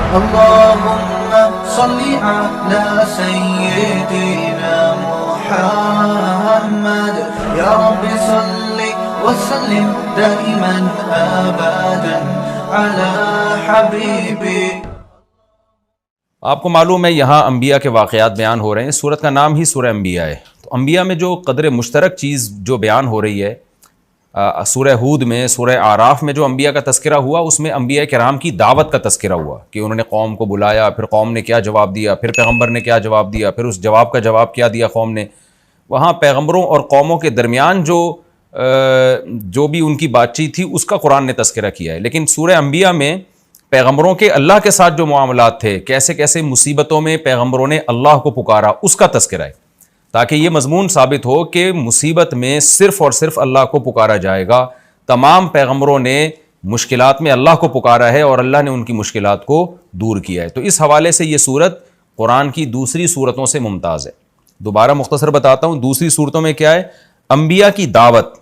اللهم صل على سيدنا محمد يا رب صل وسلم دائما ابدا على حبيبي. آپ کو معلوم ہے یہاں انبیاء کے واقعات بیان ہو رہے ہیں. سورت کا نام ہی سورہ انبیاء ہے. تو انبیاء میں جو قدر مشترک چیز جو بیان ہو رہی ہے سورہ ہود میں، سورہ اعراف میں جو انبیاء کا تذکرہ ہوا، اس میں انبیاء کرام کی دعوت کا تذکرہ ہوا کہ انہوں نے قوم کو بلایا، پھر قوم نے کیا جواب دیا، پھر پیغمبر نے کیا جواب دیا، پھر اس جواب کا جواب کیا دیا قوم نے. وہاں پیغمبروں اور قوموں کے درمیان جو بھی ان کی بات چیت تھی اس کا قرآن نے تذکرہ کیا ہے. لیکن سورہ انبیاء میں پیغمبروں کے اللہ کے ساتھ جو معاملات تھے، کیسے کیسے مصیبتوں میں پیغمبروں نے اللہ کو پکارا، اس کا تذکرہ ہے، تاکہ یہ مضمون ثابت ہو کہ مصیبت میں صرف اور صرف اللہ کو پکارا جائے گا. تمام پیغمبروں نے مشکلات میں اللہ کو پکارا ہے اور اللہ نے ان کی مشکلات کو دور کیا ہے. تو اس حوالے سے یہ صورت قرآن کی دوسری صورتوں سے ممتاز ہے. دوبارہ مختصر بتاتا ہوں، دوسری صورتوں میں کیا ہے؟ انبیاء کی دعوت،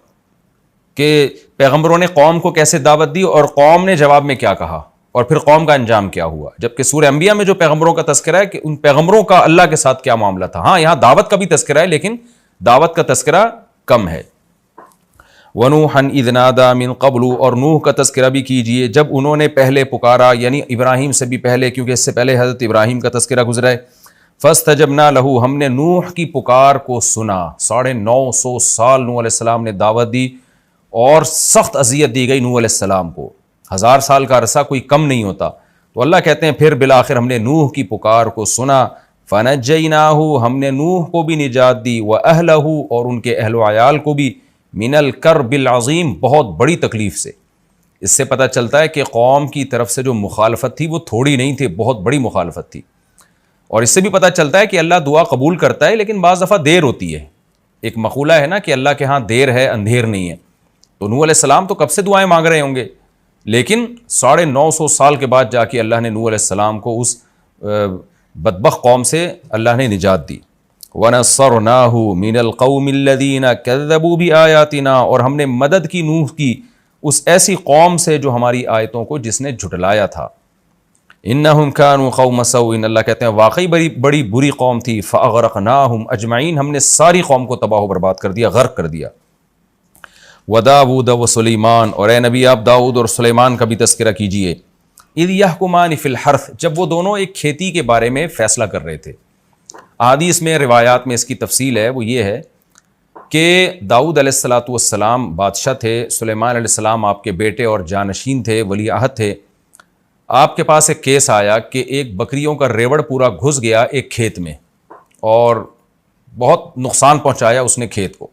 کہ پیغمبروں نے قوم کو کیسے دعوت دی اور قوم نے جواب میں کیا کہا اور پھر قوم کا انجام کیا ہوا. جبکہ سورہ انبیاء میں جو پیغمبروں کا تذکرہ ہے کہ ان پیغمبروں کا اللہ کے ساتھ کیا معاملہ تھا. ہاں یہاں دعوت کا بھی تذکرہ ہے، لیکن دعوت کا تذکرہ کم ہے. وَنُوحًا إِذْ نَادَىٰ مِن قَبْلُ، اور نوح کا تذکرہ بھی کیجئے جب انہوں نے پہلے پکارا، یعنی ابراہیم سے بھی پہلے، کیونکہ اس سے پہلے حضرت ابراہیم کا تذکرہ گزرا ہے. فَاسْتَجَبْنَا لَهُ، ہم نے نوح کی پکار کو سنا. 950 سال نوح علیہ السلام نے دعوت دی اور سخت اذیت دی گئی نوح علیہ السلام کو. 1000 سال کا عرصہ کوئی کم نہیں ہوتا. تو اللہ کہتے ہیں پھر بالآخر ہم نے نوح کی پکار کو سنا. فَنَجَّيْنَاهُ، ہم نے نوح کو بھی نجات دی، وَأَهْلَهُ، اور ان کے اہل و عیال کو بھی، مِنَ الْكَرْبِ الْعَظِيمِ، بہت بڑی تکلیف سے. اس سے پتہ چلتا ہے کہ قوم کی طرف سے جو مخالفت تھی وہ تھوڑی نہیں تھی، بہت بڑی مخالفت تھی. اور اس سے بھی پتہ چلتا ہے کہ اللہ دعا قبول کرتا ہے، لیکن بعض دفعہ دیر ہوتی ہے. ایک مقولہ ہے نا کہ اللہ کے ہاں دیر ہے اندھیر نہیں ہے. تو نوح علیہ السلام تو کب سے دعائیں مانگ رہے ہوں گے، لیکن 950 سال کے بعد جا کے اللہ نے نوح علیہ السلام کو اس بدبخت قوم سے اللہ نے نجات دی. وَنَصَّرْنَاهُ مِنَ الْقَوْمِ الَّذِينَ كَذَّبُوا بِآيَاتِنَا، اور ہم نے مدد کی نوح کی اس ایسی قوم سے جو ہماری آیتوں کو جس نے جھٹلایا تھا. انہم کانوا قوم سوء، اللہ کہتے ہیں واقعی بڑی بری قوم تھی. فاغرقناہم اجمعین، ہم نے ساری قوم کو تباہ و برباد کر دیا، غرق کر دیا. وداؤد وسلیمان، اور اے نبی آپ داؤد اور سلیمان کا بھی تذکرہ کیجئے. اذ یحکمان فی الحرث، جب وہ دونوں ایک کھیتی کے بارے میں فیصلہ کر رہے تھے. احادیث میں، روایات میں اس کی تفصیل ہے، وہ یہ ہے کہ داؤد علیہ السلام بادشاہ تھے، سلیمان علیہ السلام آپ کے بیٹے اور جانشین تھے، ولی عہد تھے. آپ کے پاس ایک کیس آیا کہ ایک بکریوں کا ریوڑ پورا گھس گیا ایک کھیت میں اور بہت نقصان پہنچایا اس نے کھیت کو.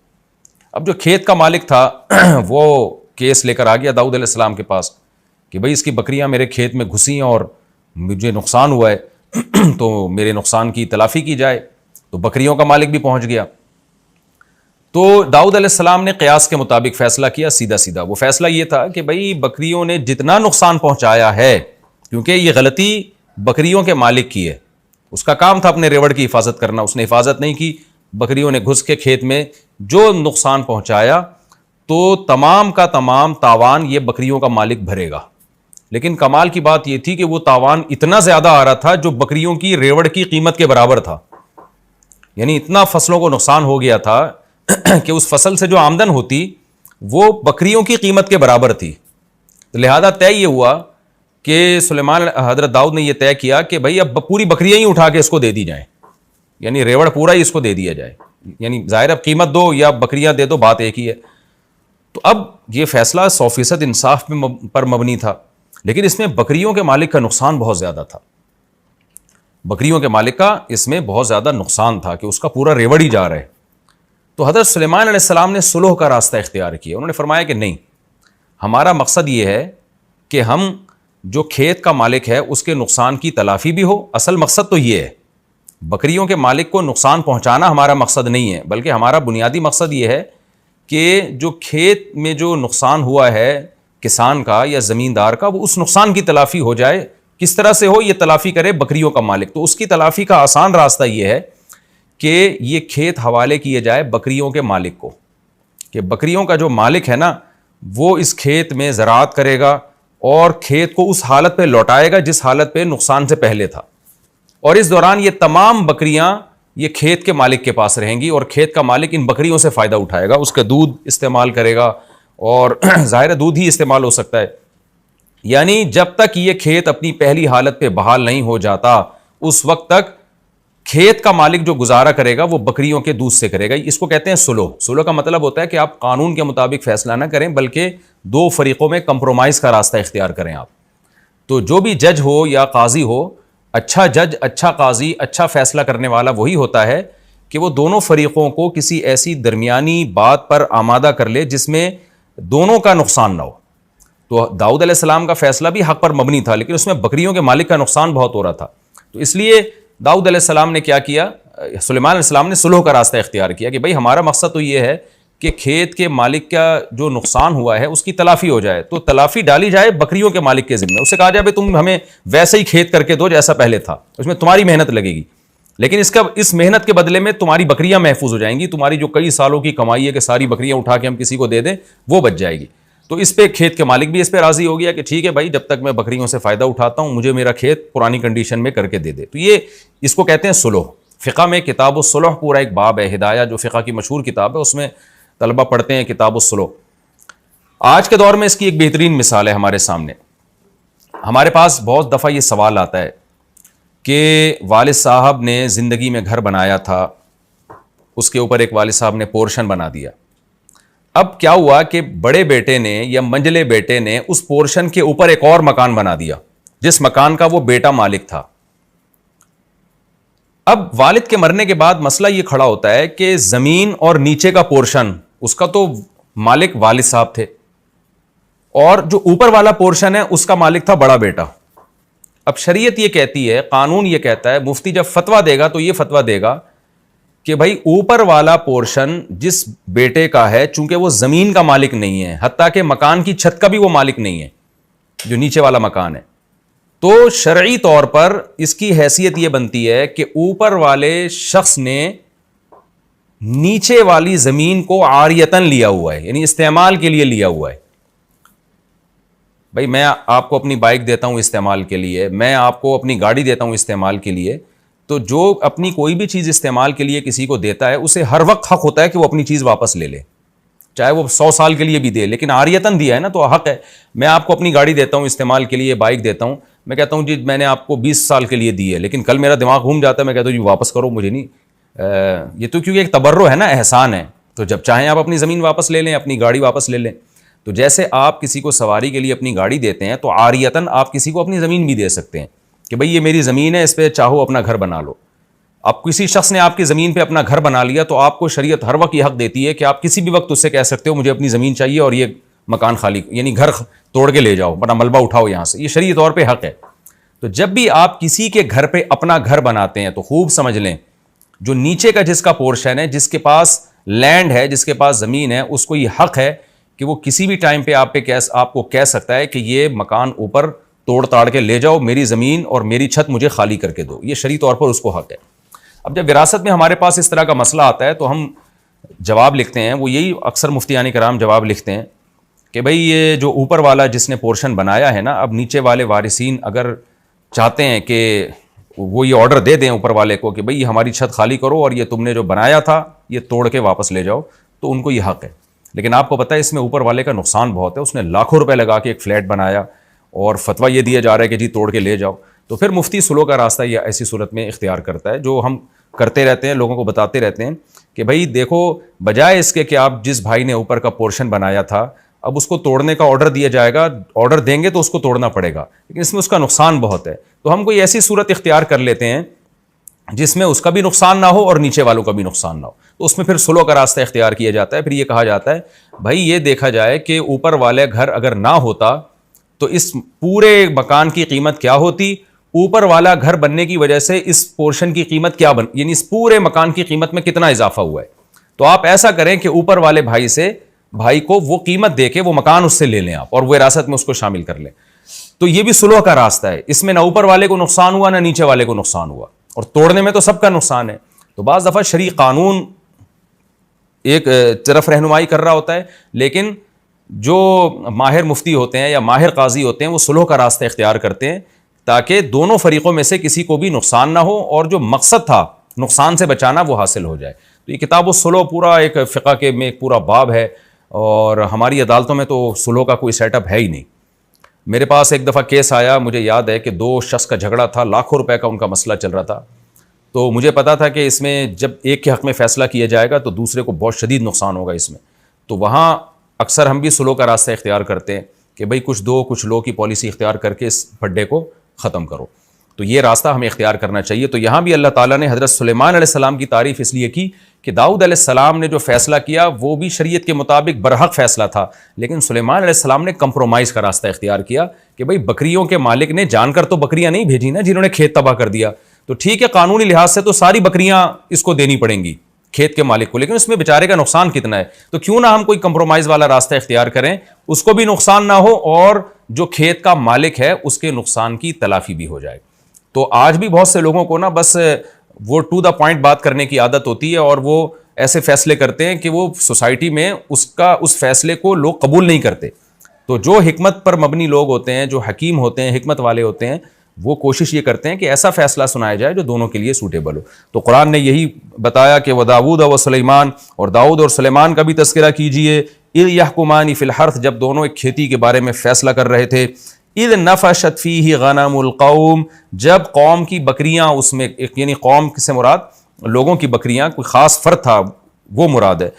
اب جو کھیت کا مالک تھا وہ کیس لے کر آ گیا داؤد علیہ السلام کے پاس کہ بھئی اس کی بکریاں میرے کھیت میں گھسیں اور مجھے نقصان ہوا ہے تو میرے نقصان کی تلافی کی جائے. تو بکریوں کا مالک بھی پہنچ گیا. تو داؤد علیہ السلام نے قیاس کے مطابق فیصلہ کیا، سیدھا سیدھا. وہ فیصلہ یہ تھا کہ بھئی بکریوں نے جتنا نقصان پہنچایا ہے، کیونکہ یہ غلطی بکریوں کے مالک کی ہے، اس کا کام تھا اپنے ریوڑ کی حفاظت کرنا، اس نے حفاظت نہیں کی، بکریوں نے گھس کے کھیت میں جو نقصان پہنچایا تو تمام کا تمام تاوان یہ بکریوں کا مالک بھرے گا. لیکن کمال کی بات یہ تھی کہ وہ تاوان اتنا زیادہ آ رہا تھا جو بکریوں کی ریوڑ کی قیمت کے برابر تھا. یعنی اتنا فصلوں کو نقصان ہو گیا تھا کہ اس فصل سے جو آمدن ہوتی وہ بکریوں کی قیمت کے برابر تھی. لہذا طے یہ ہوا کہ سلیمان حضرت داؤد نے یہ طے کیا کہ بھئی اب پوری بکریاں ہی اٹھا کے اس کو دے دی جائیں، یعنی ریوڑ پورا ہی اس کو دے دیا جائے. یعنی ظاہر اب قیمت دو یا بکریاں دے دو، بات ایک ہی ہے. تو اب یہ فیصلہ 100% انصاف پر مبنی تھا، لیکن اس میں بکریوں کے مالک کا نقصان بہت زیادہ تھا. بکریوں کے مالک کا اس میں بہت زیادہ نقصان تھا کہ اس کا پورا ریوڑ ہی جا رہا ہے. تو حضرت سلیمان علیہ السلام نے صلح کا راستہ اختیار کیا. انہوں نے فرمایا کہ نہیں، ہمارا مقصد یہ ہے کہ ہم جو کھیت کا مالک ہے اس کے نقصان کی تلافی بھی ہو. اصل مقصد تو یہ ہے، بکریوں کے مالک کو نقصان پہنچانا ہمارا مقصد نہیں ہے، بلکہ ہمارا بنیادی مقصد یہ ہے کہ جو کھیت میں جو نقصان ہوا ہے کسان کا یا زمیندار کا، وہ اس نقصان کی تلافی ہو جائے. کس طرح سے ہو، یہ تلافی کرے بکریوں کا مالک. تو اس کی تلافی کا آسان راستہ یہ ہے کہ یہ کھیت حوالے کیے جائے بکریوں کے مالک کو، کہ بکریوں کا جو مالک ہے نا وہ اس کھیت میں زراعت کرے گا اور کھیت کو اس حالت پہ لوٹائے گا جس حالت پہ نقصان سے پہلے تھا، اور اس دوران یہ تمام بکریاں یہ کھیت کے مالک کے پاس رہیں گی، اور کھیت کا مالک ان بکریوں سے فائدہ اٹھائے گا، اس کا دودھ استعمال کرے گا، اور ظاہر دودھ ہی استعمال ہو سکتا ہے. یعنی جب تک یہ کھیت اپنی پہلی حالت پہ بحال نہیں ہو جاتا اس وقت تک کھیت کا مالک جو گزارا کرے گا وہ بکریوں کے دودھ سے کرے گا. اس کو کہتے ہیں سلو. سلو کا مطلب ہوتا ہے کہ آپ قانون کے مطابق فیصلہ نہ کریں بلکہ دو فریقوں میں کمپرومائز کا راستہ اختیار کریں آپ. تو جو بھی جج ہو یا قاضی ہو، اچھا جج، اچھا قاضی، اچھا فیصلہ کرنے والا وہی ہوتا ہے کہ وہ دونوں فریقوں کو کسی ایسی درمیانی بات پر آمادہ کر لے جس میں دونوں کا نقصان نہ ہو. تو داؤد علیہ السلام کا فیصلہ بھی حق پر مبنی تھا، لیکن اس میں بکریوں کے مالک کا نقصان بہت ہو رہا تھا. تو اس لیے داؤد علیہ السلام نے کیا کیا، سلیمان علیہ السلام نے صلح کا راستہ اختیار کیا کہ بھائی ہمارا مقصد تو یہ ہے کہ کھیت کے مالک کا جو نقصان ہوا ہے اس کی تلافی ہو جائے، تو تلافی ڈالی جائے بکریوں کے مالک کے ذمہ. اسے کہا جائے بھائی تم ہمیں ویسے ہی کھیت کر کے دو جیسا پہلے تھا، اس میں تمہاری محنت لگے گی، لیکن اس محنت کے بدلے میں تمہاری بکریاں محفوظ ہو جائیں گی، تمہاری جو کئی سالوں کی کمائی ہے کہ ساری بکریاں اٹھا کے ہم کسی کو دے دیں وہ بچ جائے گی. تو اس پہ کھیت کے مالک بھی اس پہ راضی ہو گیا کہ ٹھیک ہے بھائی، جب تک میں بکریوں سے فائدہ اٹھاتا ہوں مجھے میرا کھیت پرانی کنڈیشن میں کر کے دے دے. تو یہ اس کو کہتے ہیں صلح. فقہ میں کتاب الصلح پورا ایک باب ہے، ہدایہ جو فقہ کی مشہور کتاب ہے اس میں طلبہ پڑھتے ہیں کتاب الصلح. آج کے دور میں اس کی ایک بہترین مثال ہے ہمارے سامنے. ہمارے پاس بہت دفعہ یہ سوال آتا ہے کہ والد صاحب نے زندگی میں گھر بنایا تھا، اس کے اوپر ایک والد صاحب نے پورشن بنا دیا. اب کیا ہوا کہ بڑے بیٹے نے یا منجلے بیٹے نے اس پورشن کے اوپر ایک اور مکان بنا دیا جس مکان کا وہ بیٹا مالک تھا. اب والد کے مرنے کے بعد مسئلہ یہ کھڑا ہوتا ہے کہ زمین اور نیچے کا پورشن اس کا تو مالک والد صاحب تھے، اور جو اوپر والا پورشن ہے اس کا مالک تھا بڑا بیٹا. اب شریعت یہ کہتی ہے، قانون یہ کہتا ہے، مفتی جب فتویٰ دے گا تو یہ فتویٰ دے گا کہ بھائی اوپر والا پورشن جس بیٹے کا ہے، چونکہ وہ زمین کا مالک نہیں ہے، حتیٰ کہ مکان کی چھت کا بھی وہ مالک نہیں ہے جو نیچے والا مکان ہے، تو شرعی طور پر اس کی حیثیت یہ بنتی ہے کہ اوپر والے شخص نے نیچے والی زمین کو عاریتاً لیا ہوا ہے، یعنی استعمال کے لیے لیا ہوا ہے. بھائی میں آپ کو اپنی بائک دیتا ہوں استعمال کے لیے، میں آپ کو اپنی گاڑی دیتا ہوں استعمال کے لیے، تو جو اپنی کوئی بھی چیز استعمال کے لیے کسی کو دیتا ہے اسے ہر وقت حق ہوتا ہے کہ وہ اپنی چیز واپس لے لے، چاہے وہ 100 سال کے لیے بھی دے، لیکن عاریتاً دیا ہے نا تو حق ہے. میں آپ کو اپنی گاڑی دیتا ہوں استعمال کے لیے، بائک دیتا ہوں، میں کہتا ہوں جی میں نے آپ کو 20 سال کے لیے دی ہے، لیکن کل میرا دماغ گھوم جاتا ہے، میں کہتا ہوں جی واپس کرو، مجھے نہیں، یہ تو کیونکہ ایک تبرع ہے نا، احسان ہے، تو جب چاہیں آپ اپنی زمین واپس لے لیں، اپنی گاڑی واپس لے لیں. تو جیسے آپ کسی کو سواری کے لیے اپنی گاڑی دیتے ہیں تو عاریتاً آپ کسی کو اپنی زمین بھی دے سکتے ہیں کہ بھئی یہ میری زمین ہے، اس پہ چاہو اپنا گھر بنا لو. اب کسی شخص نے آپ کی زمین پہ اپنا گھر بنا لیا تو آپ کو شریعت ہر وقت یہ حق دیتی ہے کہ آپ کسی بھی وقت اس سے کہہ سکتے ہو مجھے اپنی زمین چاہیے اور یہ مکان خالی، یعنی گھر توڑ کے لے جاؤ، بڑا ملبہ اٹھاؤ یہاں سے، یہ شرعی طور پہ حق ہے. تو جب بھی آپ کسی کے گھر پہ اپنا گھر بناتے ہیں تو خوب سمجھ لیں جو نیچے کا جس کا پورشن ہے، جس کے پاس لینڈ ہے، جس کے پاس زمین ہے، اس کو یہ حق ہے کہ وہ کسی بھی ٹائم پہ آپ کو کہہ سکتا ہے کہ یہ مکان اوپر توڑ تاڑ کے لے جاؤ، میری زمین اور میری چھت مجھے خالی کر کے دو. یہ شرعی طور پر اس کو حق ہے. اب جب وراثت میں ہمارے پاس اس طرح کا مسئلہ آتا ہے تو ہم جواب لکھتے ہیں، وہ یہی اکثر مفتیان کرام جواب لکھتے ہیں کہ بھئی یہ جو اوپر والا جس نے پورشن بنایا ہے نا، اب نیچے والے وارثین اگر چاہتے ہیں کہ وہ یہ آرڈر دے دیں اوپر والے کو کہ بھئی یہ ہماری چھت خالی کرو اور یہ تم نے جو بنایا تھا یہ توڑ کے واپس لے جاؤ، تو ان کو یہ حق ہے. لیکن آپ کو پتہ ہے اس میں اوپر والے کا نقصان بہت ہے، اس نے لاکھوں روپے لگا کے ایک فلیٹ بنایا اور فتویٰ یہ دیا جا رہا ہے کہ جی توڑ کے لے جاؤ. تو پھر مفتی صلح کا راستہ یہ ایسی صورت میں اختیار کرتا ہے، جو ہم کرتے رہتے ہیں، لوگوں کو بتاتے رہتے ہیں کہ بھائی دیکھو، بجائے اس کے کہ آپ جس بھائی نے اوپر کا پورشن بنایا تھا اب اس کو توڑنے کا آرڈر دیا جائے گا، آرڈر دیں گے تو اس کو توڑنا پڑے گا، لیکن اس میں اس کا نقصان بہت ہے. تو ہم کوئی ایسی صورت اختیار کر لیتے ہیں جس میں اس کا بھی نقصان نہ ہو اور نیچے والوں کا بھی نقصان نہ ہو، تو اس میں پھر صلح کا راستہ اختیار کیا جاتا ہے. پھر یہ کہا جاتا ہے بھائی یہ دیکھا جائے کہ اوپر والے گھر اگر نہ ہوتا تو اس پورے مکان کی قیمت کیا ہوتی، اوپر والا گھر بننے کی وجہ سے اس پورشن کی قیمت کیا یعنی اس پورے مکان کی قیمت میں کتنا اضافہ ہوا ہے. تو آپ ایسا کریں کہ اوپر والے بھائی کو وہ قیمت دے کے وہ مکان اس سے لے لیں آپ، اور وہ وراثت میں اس کو شامل کر لیں. تو یہ بھی صلح کا راستہ ہے، اس میں نہ اوپر والے کو نقصان ہوا نہ نیچے والے کو نقصان ہوا، اور توڑنے میں تو سب کا نقصان ہے. تو بعض دفعہ شرعی قانون ایک طرف رہنمائی کر رہا ہوتا ہے، لیکن جو ماہر مفتی ہوتے ہیں یا ماہر قاضی ہوتے ہیں وہ صلح کا راستہ اختیار کرتے ہیں تاکہ دونوں فریقوں میں سے کسی کو بھی نقصان نہ ہو اور جو مقصد تھا نقصان سے بچانا وہ حاصل ہو جائے. تو یہ کتاب الصلح پورا ایک فقہ کے میں ایک پورا باب ہے، اور ہماری عدالتوں میں تو صلح کا کوئی سیٹ اپ ہے ہی نہیں. میرے پاس ایک دفعہ کیس آیا، مجھے یاد ہے کہ 2 شخص کا جھگڑا تھا، لاکھوں روپے کا ان کا مسئلہ چل رہا تھا. تو مجھے پتا تھا کہ اس میں جب ایک کے حق میں فیصلہ کیا جائے گا تو دوسرے کو بہت شدید نقصان ہوگا اس میں. تو وہاں اکثر ہم بھی صلح کا راستہ اختیار کرتے ہیں کہ بھئی کچھ دو کچھ لو کی پالیسی اختیار کر کے اس پھڈے کو ختم کرو. تو یہ راستہ ہمیں اختیار کرنا چاہیے. تو یہاں بھی اللہ تعالیٰ نے حضرت سلیمان علیہ السلام کی تعریف اس لیے کی کہ داؤد علیہ السلام نے جو فیصلہ کیا وہ بھی شریعت کے مطابق برحق فیصلہ تھا، لیکن سلیمان علیہ السلام نے کمپرومائز کا راستہ اختیار کیا کہ بھئی بکریوں کے مالک نے جان کر تو بکریاں نہیں بھیجی نا جنہوں نے کھیت تباہ کر دیا. تو ٹھیک ہے قانونی لحاظ سے تو ساری بکریاں اس کو دینی پڑیں گی کھیت کے مالک کو، لیکن اس میں بیچارے کا نقصان کتنا ہے. تو کیوں نہ ہم کوئی کمپرومائز والا راستہ اختیار کریں، اس کو بھی نقصان نہ ہو اور جو کھیت کا مالک ہے اس کے نقصان کی تلافی بھی ہو جائے. تو آج بھی بہت سے لوگوں کو نا بس وہ ٹو دا پوائنٹ بات کرنے کی عادت ہوتی ہے، اور وہ ایسے فیصلے کرتے ہیں کہ وہ سوسائٹی میں اس فیصلے کو لوگ قبول نہیں کرتے. تو جو حکمت پر مبنی لوگ ہوتے ہیں، جو حکیم ہوتے ہیں، حکمت والے ہوتے ہیں، وہ کوشش یہ کرتے ہیں کہ ایسا فیصلہ سنایا جائے جو دونوں کے لیے سوٹیبل ہو. تو قرآن نے یہی بتایا کہ وَدَاوُودَ وَسُلَیمان، اور داؤد اور سلیمان کا بھی تذکرہ کیجئے. اِذْ یَحْکُمَانِ فِی الْحَرْثِ، جب دونوں ایک کھیتی کے بارے میں فیصلہ کر رہے تھے. اِذْ نَفَشَتْ فِیہِ غَنَمُ الْقَوْمِ، جب قوم کی بکریاں اس میں، یعنی قوم سے مراد لوگوں کی بکریاں، کوئی خاص فرد تھا وہ مراد ہے،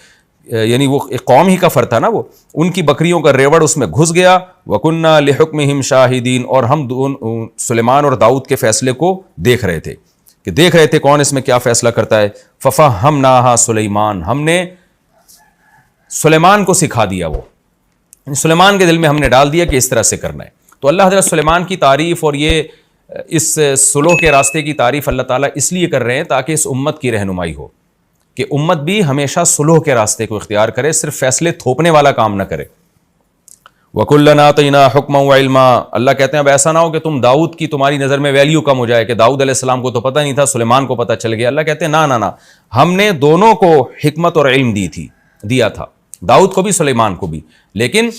یعنی وہ ایک قوم ہی کا فرد تھا نا، وہ ان کی بکریوں کا ریوڑ اس میں گھس گیا. وَكُنَّا لِحُكْمِهِمْ شَاهِدِينَ، اور ہم سلیمان اور داؤد کے فیصلے کو دیکھ رہے تھے کون اس میں کیا فیصلہ کرتا ہے. فَفَهَّمْنَاهَا سلیمان، ہم نے سلیمان کو سکھا دیا، وہ سلیمان کے دل میں ہم نے ڈال دیا کہ اس طرح سے کرنا ہے. تو اللہ حضرت سلیمان کی تعریف اور یہ اس صلح کے راستے کی تعریف اللہ تعالیٰ اس لیے کر رہے ہیں تاکہ اس امت کی رہنمائی ہو، کہ امت بھی ہمیشہ صلح کے راستے کو اختیار کرے، صرف فیصلے تھوپنے والا کام نہ کرے. وَكُلًّا آتَيْنَا حُكْمًا وَعِلْمًا، اللہ کہتے ہیں اب ایسا نہ ہو کہ داؤد کی تمہاری نظر میں ویلیو کم ہو جائے کہ داؤد علیہ السلام کو تو پتہ نہیں تھا، سلیمان کو پتہ چل گیا. اللہ کہتے ہیں نہ، ہم نے دونوں کو حکمت اور علم دیا تھا، داؤد کو بھی سلیمان کو بھی. لیکن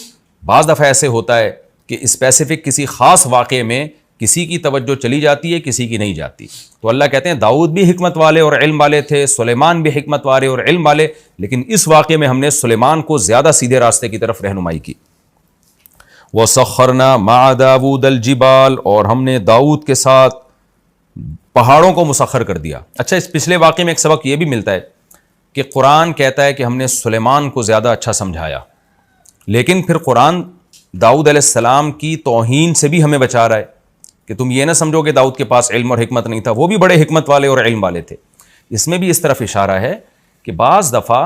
بعض دفعہ ایسے ہوتا ہے کہ اسپیسیفک کسی خاص واقعے میں کسی کی توجہ چلی جاتی ہے، کسی کی نہیں جاتی. تو اللہ کہتے ہیں داؤد بھی حکمت والے اور علم والے تھے، سلیمان بھی حکمت والے اور علم والے، لیکن اس واقعے میں ہم نے سلیمان کو زیادہ سیدھے راستے کی طرف رہنمائی کی. وَسَخَّرْنَا مَعَ دَاوُودَ الْجِبَالَ، اور ہم نے داؤد کے ساتھ پہاڑوں کو مسخر کر دیا. اچھا، اس پچھلے واقعے میں ایک سبق یہ بھی ملتا ہے کہ قرآن کہتا ہے کہ ہم نے سلیمان کو زیادہ اچھا سمجھایا، لیکن پھر قرآن داؤد علیہ السلام کی توہین سے بھی ہمیں بچا رہا ہے کہ تم یہ نہ سمجھو کہ داؤد کے پاس علم اور حکمت نہیں تھا، وہ بھی بڑے حکمت والے اور علم والے تھے. اس میں بھی اس طرف اشارہ ہے کہ بعض دفعہ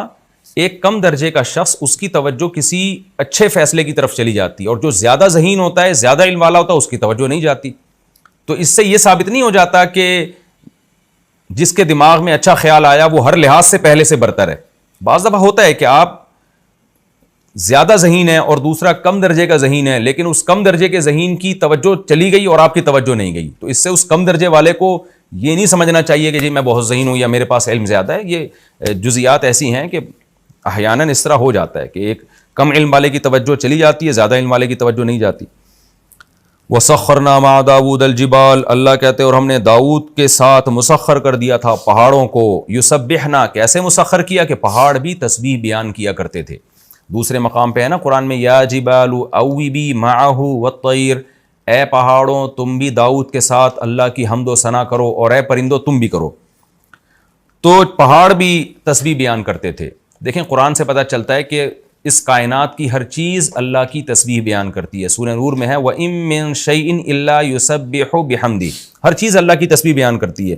ایک کم درجے کا شخص، اس کی توجہ کسی اچھے فیصلے کی طرف چلی جاتی ہے، اور جو زیادہ ذہین ہوتا ہے، زیادہ علم والا ہوتا ہے، اس کی توجہ نہیں جاتی. تو اس سے یہ ثابت نہیں ہو جاتا کہ جس کے دماغ میں اچھا خیال آیا وہ ہر لحاظ سے پہلے سے برتر ہے. بعض دفعہ ہوتا ہے کہ آپ زیادہ ذہین ہے اور دوسرا کم درجے کا ذہین ہے، لیکن اس کم درجے کے ذہین کی توجہ چلی گئی اور آپ کی توجہ نہیں گئی. تو اس سے اس کم درجے والے کو یہ نہیں سمجھنا چاہیے کہ جی میں بہت ذہین ہوں یا میرے پاس علم زیادہ ہے. یہ جزیات ایسی ہیں کہ احیاناً اس طرح ہو جاتا ہے کہ ایک کم علم والے کی توجہ چلی جاتی ہے، زیادہ علم والے کی توجہ نہیں جاتی. وَسَخَّرْنَا مَعَ دَاوُودَ الْجِبَالَ، اللہ کہتے ہیں اور ہم نے داؤد کے ساتھ مسخر کر دیا تھا پہاڑوں کو. یُسَبِّحْنَا، کیسے مسخر کیا کہ پہاڑ بھی تسبیح بیان کیا کرتے تھے. دوسرے مقام پہ ہے نا قرآن میں یا جبال اوبی معہ والطیر، اے پہاڑوں تم بھی داؤد کے ساتھ اللہ کی حمد و ثنا کرو، اور اے پرندوں تم بھی کرو. تو پہاڑ بھی تسبیح بیان کرتے تھے. دیکھیں قرآن سے پتہ چلتا ہے کہ اس کائنات کی ہر چیز اللہ کی تسبیح بیان کرتی ہے. سورہ نور میں ہے وَإِن مِّن شَيْءٍ إِلَّا يُسَبِّحُ بِحَمْدِهِ، ہر چیز اللہ کی تسبیح بیان کرتی ہے.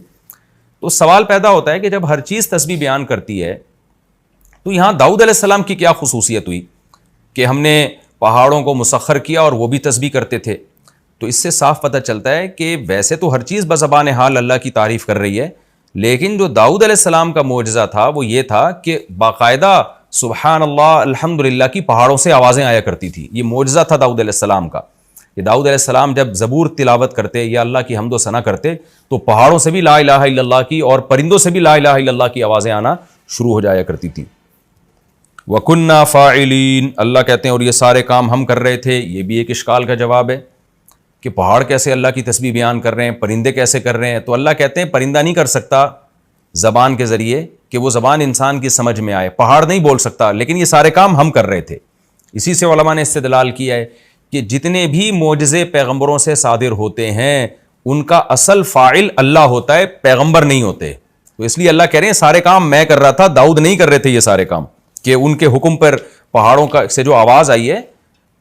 تو سوال پیدا ہوتا ہے کہ جب ہر چیز تسبیح بیان کرتی ہے تو یہاں داؤد علیہ السلام کی کیا خصوصیت ہوئی کہ ہم نے پہاڑوں کو مسخر کیا اور وہ بھی تسبیح کرتے تھے. تو اس سے صاف پتہ چلتا ہے کہ ویسے تو ہر چیز بزبان حال اللہ کی تعریف کر رہی ہے، لیکن جو داؤد علیہ السلام کا معجزہ تھا وہ یہ تھا کہ باقاعدہ سبحان اللہ الحمدللہ کی پہاڑوں سے آوازیں آیا کرتی تھی. یہ معجزہ تھا داؤد علیہ السلام کا کہ داؤد علیہ السلام جب زبور تلاوت کرتے یا اللہ کی حمد و ثنا کرتے تو پہاڑوں سے بھی لا الہ الا اللہ کی اور پرندوں سے بھی لا الہ الا اللہ کی آوازیں آنا شروع ہو جایا کرتی تھی. وَكُنَّا فَاعِلِينَ، اللہ کہتے ہیں اور یہ سارے کام ہم کر رہے تھے. یہ بھی ایک اشکال کا جواب ہے کہ پہاڑ کیسے اللہ کی تسبیح بیان کر رہے ہیں، پرندے کیسے کر رہے ہیں؟ تو اللہ کہتے ہیں پرندہ نہیں کر سکتا زبان کے ذریعے کہ وہ زبان انسان کی سمجھ میں آئے، پہاڑ نہیں بول سکتا، لیکن یہ سارے کام ہم کر رہے تھے. اسی سے علماء نے استدلال کیا ہے کہ جتنے بھی معجزے پیغمبروں سے صادر ہوتے ہیں ان کا اصل فاعل اللہ ہوتا ہے، پیغمبر نہیں ہوتے. تو اس لیے اللہ کہہ رہے ہیں سارے کام میں کر رہا تھا، داؤد نہیں کر رہے تھے یہ سارے کام، کہ ان کے حکم پر پہاڑوں کا سے جو آواز آئی ہے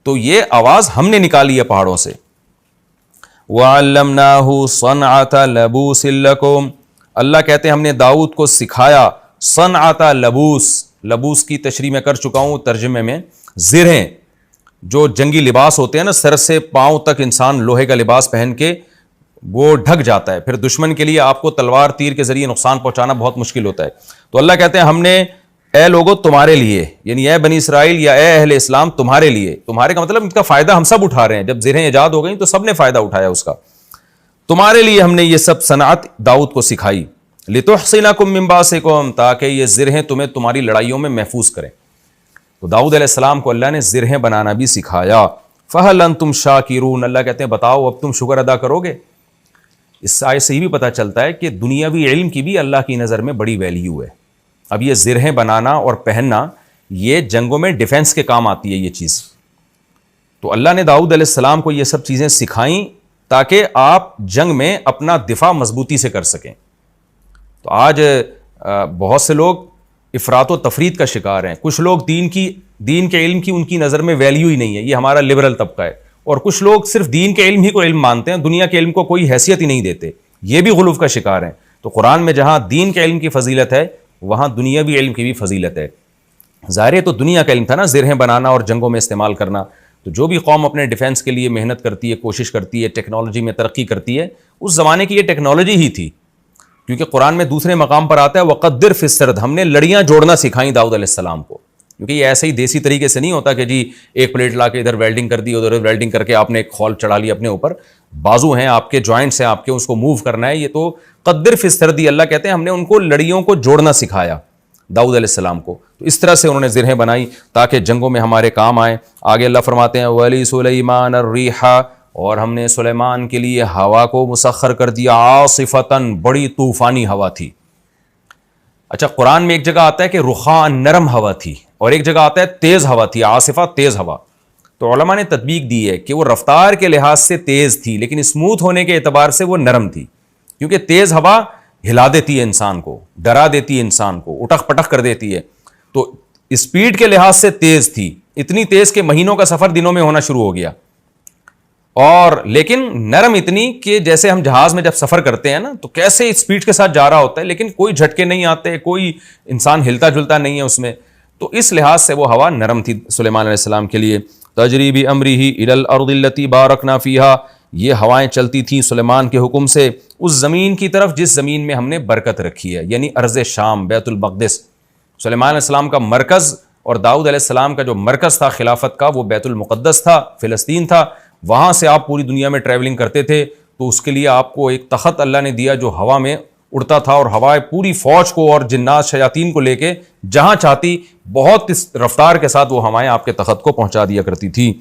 تو یہ آواز ہم نے نکالی ہے پہاڑوں سے. وَعَلَّمْنَاهُ صَنْعَةَ لَبُوسٍ لَكُمْ، اللہ کہتے ہیں ہم نے داؤد کو سکھایا صنعۃ لبوس. لبوس کی تشریح میں کر چکا ہوں ترجمے میں. زرہیں جو جنگی لباس ہوتے ہیں نا، سر سے پاؤں تک انسان لوہے کا لباس پہن کے وہ ڈھک جاتا ہے، پھر دشمن کے لیے آپ کو تلوار تیر کے ذریعے نقصان پہنچانا بہت مشکل ہوتا ہے. تو اللہ کہتے ہیں ہم نے اے لوگوں تمہارے لیے، یعنی اے بنی اسرائیل یا اے اہل اسلام تمہارے لیے، تمہارے کا مطلب ان کا فائدہ ہم سب اٹھا رہے ہیں. جب زرہیں ایجاد ہو گئیں تو سب نے فائدہ اٹھایا اس کا. تمہارے لیے ہم نے یہ سب صنعت داؤد کو سکھائی. لِتُحْصِنَكُم مِّن بَأْسِكُم، تاکہ یہ زرہیں تمہیں تمہاری لڑائیوں میں محفوظ کریں. تو داؤد علیہ السلام کو اللہ نے زرہیں بنانا بھی سکھایا. فَهَلْ أَنْتُمْ شَاكِرُونَ، اللہ کہتے ہیں بتاؤ اب تم شکر ادا کرو گے. اس آیت سے یہ بھی پتہ چلتا ہے کہ دنیاوی علم کی بھی اللہ کی نظر میں بڑی ویلیو ہے. اب یہ زرہیں بنانا اور پہننا یہ جنگوں میں ڈیفنس کے کام آتی ہے یہ چیز. تو اللہ نے داؤد علیہ السلام کو یہ سب چیزیں سکھائیں تاکہ آپ جنگ میں اپنا دفاع مضبوطی سے کر سکیں. تو آج بہت سے لوگ افراط و تفرید کا شکار ہیں. کچھ لوگ دین کے علم کی ان کی نظر میں ویلیو ہی نہیں ہے، یہ ہمارا لبرل طبقہ ہے. اور کچھ لوگ صرف دین کے علم ہی کو علم مانتے ہیں، دنیا کے علم کو کوئی حیثیت ہی نہیں دیتے. یہ بھی غلو کا شکار ہیں. تو قرآن میں جہاں دین کے علم کی فضیلت ہے وہاں دنیاوی علم کی بھی فضیلت ہے. ظاہر ہے تو دنیا کا علم تھا نا، زرہیں بنانا اور جنگوں میں استعمال کرنا. تو جو بھی قوم اپنے ڈیفنس کے لیے محنت کرتی ہے، کوشش کرتی ہے، ٹیکنالوجی میں ترقی کرتی ہے، اس زمانے کی یہ ٹیکنالوجی ہی تھی. کیونکہ قرآن میں دوسرے مقام پر آتا ہے وَقَدِّرْ فِي السَّرْدِ، ہم نے لڑیاں جوڑنا سکھائیں داؤد علیہ السلام کو. کیونکہ یہ ایسے ہی دیسی طریقے سے نہیں ہوتا کہ جی ایک پلیٹ لا کے ادھر ویلڈنگ کر دی، ادھر ویلڈنگ کر کے آپ نے ایک خول چڑھا لیا اپنے اوپر. بازو ہیں آپ کے، جوائنٹس ہیں آپ کے، اس کو موو کرنا ہے. یہ تو قدر فی السرد، اللہ کہتے ہیں ہم نے ان کو لڑیوں کو جوڑنا سکھایا داؤد علیہ السلام کو. تو اس طرح سے انہوں نے زرہیں بنائی تاکہ جنگوں میں ہمارے کام آئیں. آگے اللہ فرماتے ہیں وَلِي سُلَيْمَانَ الرِّيحَ، اور ہم نے سلیمان کے لیے ہوا کو مسخر کر دیا عاصفۃً، بڑی طوفانی ہوا تھی. اچھا قرآن میں ایک جگہ آتا ہے کہ رخاء، نرم ہوا تھی، اور ایک جگہ آتا ہے تیز ہوا تھی، عاصفہ تیز ہوا. تو علماء نے تطبیق دی ہے کہ وہ رفتار کے لحاظ سے تیز تھی لیکن اسموتھ ہونے کے اعتبار سے وہ نرم تھی. کیونکہ تیز ہوا ہلا دیتی ہے انسان کو، ڈرا دیتی ہے انسان کو، اٹک پٹک کر دیتی ہے. تو اسپیڈ کے لحاظ سے تیز تھی، اتنی تیز کہ مہینوں کا سفر دنوں میں ہونا شروع ہو گیا. اور لیکن نرم اتنی کہ جیسے ہم جہاز میں جب سفر کرتے ہیں نا تو کیسے اسپیڈ کے ساتھ جا رہا ہوتا ہے لیکن کوئی جھٹکے نہیں آتے، کوئی انسان ہلتا جلتا نہیں ہے اس میں. تو اس لحاظ سے وہ ہوا نرم تھی سلیمان علیہ السلام کے لیے. تجری بامرہ الی الارض التی بارکنا فیہا، یہ ہوائیں چلتی تھیں سلیمان کے حکم سے اس زمین کی طرف جس زمین میں ہم نے برکت رکھی ہے، یعنی ارض شام، بیت المقدس. سلیمان علیہ السلام کا مرکز اور داؤد علیہ السلام کا جو مرکز تھا خلافت کا وہ بیت المقدس تھا، فلسطین تھا. وہاں سے آپ پوری دنیا میں ٹریولنگ کرتے تھے تو اس کے لیے آپ کو ایک تخت اللہ نے دیا جو ہوا میں اڑتا تھا، اور ہوائیں پوری فوج کو اور جنات شیاطین کو لے کے جہاں چاہتی بہت رفتار کے ساتھ وہ ہوائیں آپ کے تخت کو پہنچا دیا کرتی تھی.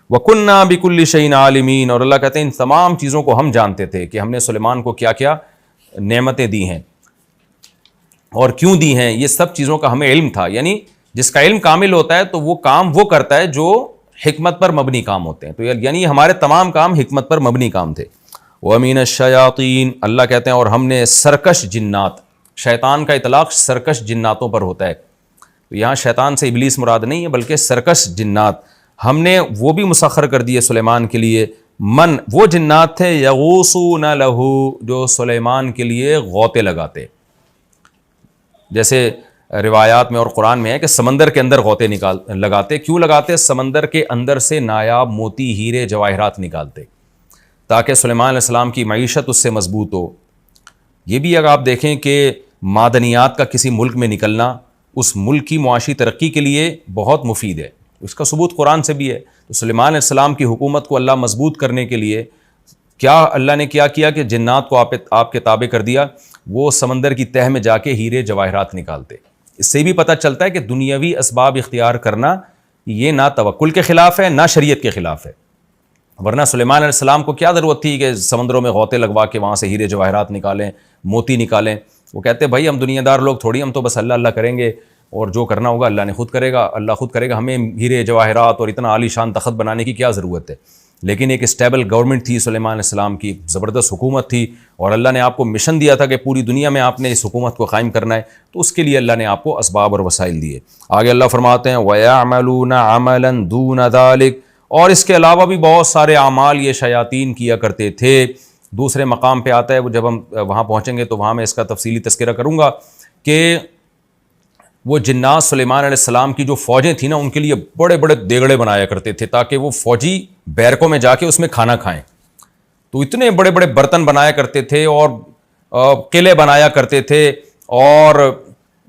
وَكُنَّا بِكُلِّ شَيْءٍ عَالِمِينَ، اور اللہ کہتے ہیں ان تمام چیزوں کو ہم جانتے تھے کہ ہم نے سلیمان کو کیا کیا نعمتیں دی ہیں اور کیوں دی ہیں. یہ سب چیزوں کا ہمیں علم تھا. یعنی جس کا علم کامل ہوتا ہے تو وہ کام وہ کرتا ہے جو حکمت پر مبنی کام ہوتے ہیں. تو یعنی ہمارے تمام کام حکمت پر مبنی کام تھے. وَمِنَ الشَّيَاطِينَ، اللہ کہتے ہیں اور ہم نے سرکش جنات، شیطان کا اطلاق سرکش جناتوں پر ہوتا ہے. تو یہاں شیطان سے ابلیس مراد نہیں ہے بلکہ سرکش جنات ہم نے وہ بھی مسخر کر دیے سلیمان کے لیے. وہ جنات تھے یغوصون لہو، جو سلیمان کے لیے غوطے لگاتے. جیسے روایات میں اور قرآن میں ہے کہ سمندر کے اندر غوطے لگاتے. کیوں لگاتے؟ سمندر کے اندر سے نایاب موتی، ہیرے، جواہرات نکالتے تاکہ سلیمان علیہ السلام کی معیشت اس سے مضبوط ہو. یہ بھی اگر آپ دیکھیں کہ معدنیات کا کسی ملک میں نکلنا اس ملک کی معاشی ترقی کے لیے بہت مفید ہے. اس کا ثبوت قرآن سے بھی ہے. تو سلیمان علیہ السلام کی حکومت کو اللہ مضبوط کرنے کے لیے کیا اللہ نے کیا کہ جنات کو آپ کے تابع کر دیا. وہ سمندر کی تہ میں جا کے ہیرے جواہرات نکالتے. اس سے بھی پتہ چلتا ہے کہ دنیاوی اسباب اختیار کرنا یہ نہ توکل کے خلاف ہے، نہ شریعت کے خلاف ہے. ورنہ سلیمان علیہ السلام کو کیا ضرورت تھی کہ سمندروں میں غوطے لگوا کے وہاں سے ہیرے جواہرات نکالیں، موتی نکالیں. وہ کہتے بھائی ہم دنیا دار لوگ تھوڑی، ہم تو بس اللہ اللہ کریں گے اور جو کرنا ہوگا اللہ نے خود کرے گا، اللہ خود کرے گا، ہمیں ہیرے جواہرات اور اتنا عالی شان تخت بنانے کی کیا ضرورت ہے. لیکن ایک اسٹیبل گورنمنٹ تھی سلیمان علیہ السلام کی، زبردست حکومت تھی، اور اللہ نے آپ کو مشن دیا تھا کہ پوری دنیا میں آپ نے اس حکومت کو قائم کرنا ہے، تو اس کے لیے اللہ نے آپ کو اسباب اور وسائل دیے. آگے اللہ فرماتے ہیں وَيَعْمَلُونَ عَمَلًا دُونَ ذَلِكَ، اور اس کے علاوہ بھی بہت سارے اعمال یہ شیاطین کیا کرتے تھے. دوسرے مقام پہ آتا ہے، وہ جب ہم وہاں پہنچیں گے تو وہاں میں اس کا تفصیلی تذکرہ کروں گا کہ وہ جنات سلیمان علیہ السلام کی جو فوجیں تھیں نا، ان کے لیے بڑے بڑے دیگڑے بنایا کرتے تھے تاکہ وہ فوجی بیرکوں میں جا کے اس میں کھانا کھائیں. تو اتنے بڑے بڑے برتن بنایا کرتے تھے اور قلعے بنایا کرتے تھے، اور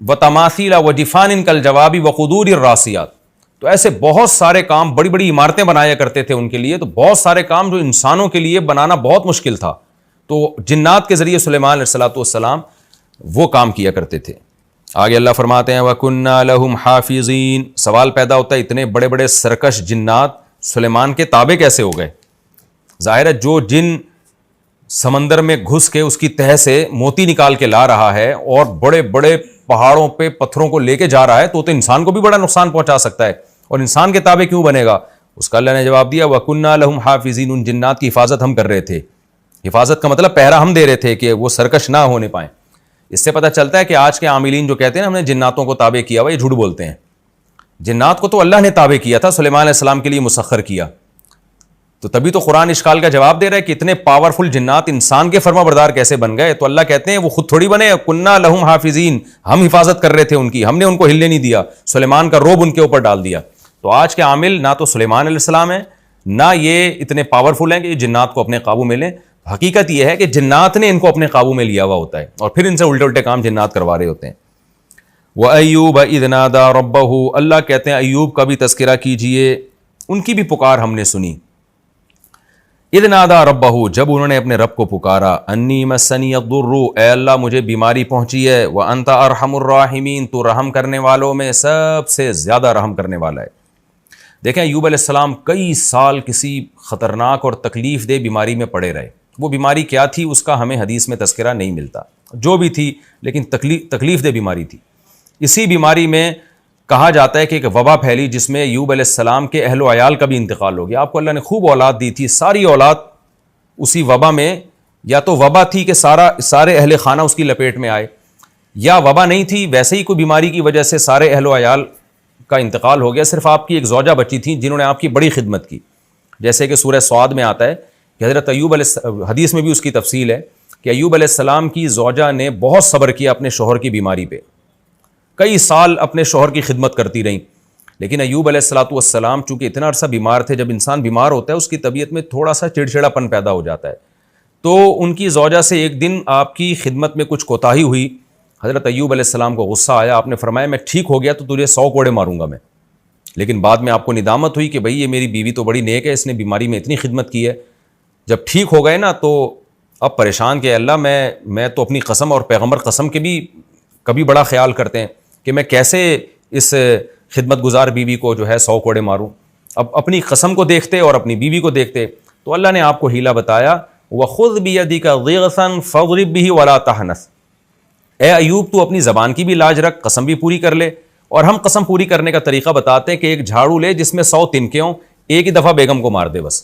وتماثیل وجفان کالجواب وقدور الراسیات، تو ایسے بہت سارے کام، بڑی بڑی عمارتیں بنایا کرتے تھے ان کے لیے. تو بہت سارے کام جو انسانوں کے لیے بنانا بہت مشکل تھا، تو جنات کے ذریعے سلیمان علیہ السلام وہ کام کیا کرتے تھے. آگے اللہ فرماتے ہیں وَكُنَّا لَهُمْ حَافِظِينَ. سوال پیدا ہوتا ہے اتنے بڑے بڑے سرکش جنات سلیمان کے تابع کیسے ہو گئے؟ ظاہر ہے جو جن سمندر میں گھس کے اس کی تہہ سے موتی نکال کے لا رہا ہے اور بڑے بڑے پہاڑوں پہ پتھروں کو لے کے جا رہا ہے تو انسان کو بھی بڑا نقصان پہنچا سکتا ہے، اور انسان کے تابع کیوں بنے گا؟ اس کا اللہ نے جواب دیا وَكُنَّا لَهُمْ حَافِظِينَ. ان جنات کی حفاظت ہم کر رہے تھے. حفاظت کا مطلب پہرا ہم دے رہے تھے کہ وہ سرکش نہ ہونے پائیں. اس سے پتہ چلتا ہے کہ آج کے عاملین جو کہتے ہیں نا ہم نے جناتوں کو تابع کیا ہوا، یہ جھوٹ بولتے ہیں. جنات کو تو اللہ نے تابع کیا تھا، سلیمان علیہ السلام کے لیے مسخر کیا. تو تبھی تو قرآن اشکال کا جواب دے رہا ہے کہ اتنے پاورفل جنات انسان کے فرما بردار کیسے بن گئے؟ تو اللہ کہتے ہیں وہ خود تھوڑی بنے، کنا لہم حافظین، ہم حفاظت کر رہے تھے ان کی، ہم نے ان کو ہلنے نہیں دیا، سلیمان کا روب ان کے اوپر ڈال دیا. تو آج کے عامل نہ تو سلیمان علیہ السلام ہیں، نہ یہ اتنے پاورفل ہیں کہ یہ جنات کو اپنے قابو میں لیں. حقیقت یہ ہے کہ جنات نے ان کو اپنے قابو میں لیا ہوا ہوتا ہے اور پھر ان سے الٹے الٹے کام جنات کروا رہے ہوتے ہیں. وَأَيُّوبَ إِذْ نَادَىٰ رَبَّهُ. اللہ کہتے ہیں ایوب کا بھی تذکرہ کیجئے، ان کی بھی پکار ہم نے سنی. اِذْ نَادَىٰ رَبَّهُ، جب انہوں نے اپنے رب کو پکارا، اَنِّی مَسَّنِيَ الضُّرُّ، اے اللہ مجھے بیماری پہنچی ہے، وَأَنْتَ أَرْحَمُ الرَّاحِمِينَ، تو رحم کرنے والوں میں سب سے زیادہ رحم کرنے والا ہے. دیکھیں ایوب علیہ السلام کئی سال کسی خطرناک اور تکلیف دہ بیماری میں پڑے رہے. وہ بیماری کیا تھی اس کا ہمیں حدیث میں تذکرہ نہیں ملتا، جو بھی تھی لیکن تکلیف دہ بیماری تھی. اسی بیماری میں کہا جاتا ہے کہ ایک وبا پھیلی جس میں ایوب علیہ السلام کے اہل و عیال کا بھی انتقال ہو گیا. آپ کو اللہ نے خوب اولاد دی تھی، ساری اولاد اسی وبا میں، یا تو وبا تھی کہ سارے اہل خانہ اس کی لپیٹ میں آئے، یا وبا نہیں تھی، ویسے ہی کوئی بیماری کی وجہ سے سارے اہل و عیال کا انتقال ہو گیا. صرف آپ کی ایک زوجہ بچی تھیں جنہوں نے آپ کی بڑی خدمت کی. جیسے کہ سورہ سعد میں آتا ہے کہ حضرت ایوب حدیث میں بھی اس کی تفصیل ہے کہ ایوب علیہ السلام کی زوجہ نے بہت صبر کیا اپنے شوہر کی بیماری پہ، کئی سال اپنے شوہر کی خدمت کرتی رہیں. لیکن ایوب علیہ السلام چونکہ اتنا عرصہ بیمار تھے، جب انسان بیمار ہوتا ہے اس کی طبیعت میں تھوڑا سا چڑچڑاپن پیدا ہو جاتا ہے. تو ان کی زوجہ سے ایک دن آپ کی خدمت میں کچھ کوتاہی ہوئی. حضرت ایوب علیہ السلام کو غصہ آیا، آپ نے فرمایا میں ٹھیک ہو گیا تو تجھے 100 کوڑے ماروں گا میں. لیکن بعد میں آپ کو ندامت ہوئی کہ بھئی یہ میری بیوی تو بڑی نیک ہے، اس نے بیماری میں اتنی خدمت کی ہے. جب ٹھیک ہو گئے نا تو اب پریشان کہ اللہ میں تو اپنی قسم اور پیغمبر قسم کے بھی کبھی بڑا خیال کرتے ہیں کہ میں کیسے اس خدمت گزار بیوی کو جو ہے 100 کوڑے ماروں. اب اپنی قسم کو دیکھتے اور اپنی بیوی کو دیکھتے تو اللہ نے آپ کو ہیلا بتایا، وَخُذْ بِيَدِكَ ضِغْثًا فَاضْرِب بِهِ وَلَا تَحْنَثْ. اے ایوب تو اپنی زبان کی بھی لاج رکھ، قسم بھی پوری کر لے. اور ہم قسم پوری کرنے کا طریقہ بتاتے ہیں کہ ایک جھاڑو لے جس میں 100 تنکے ہوں، ایک ہی دفعہ بیگم کو مار دے بس.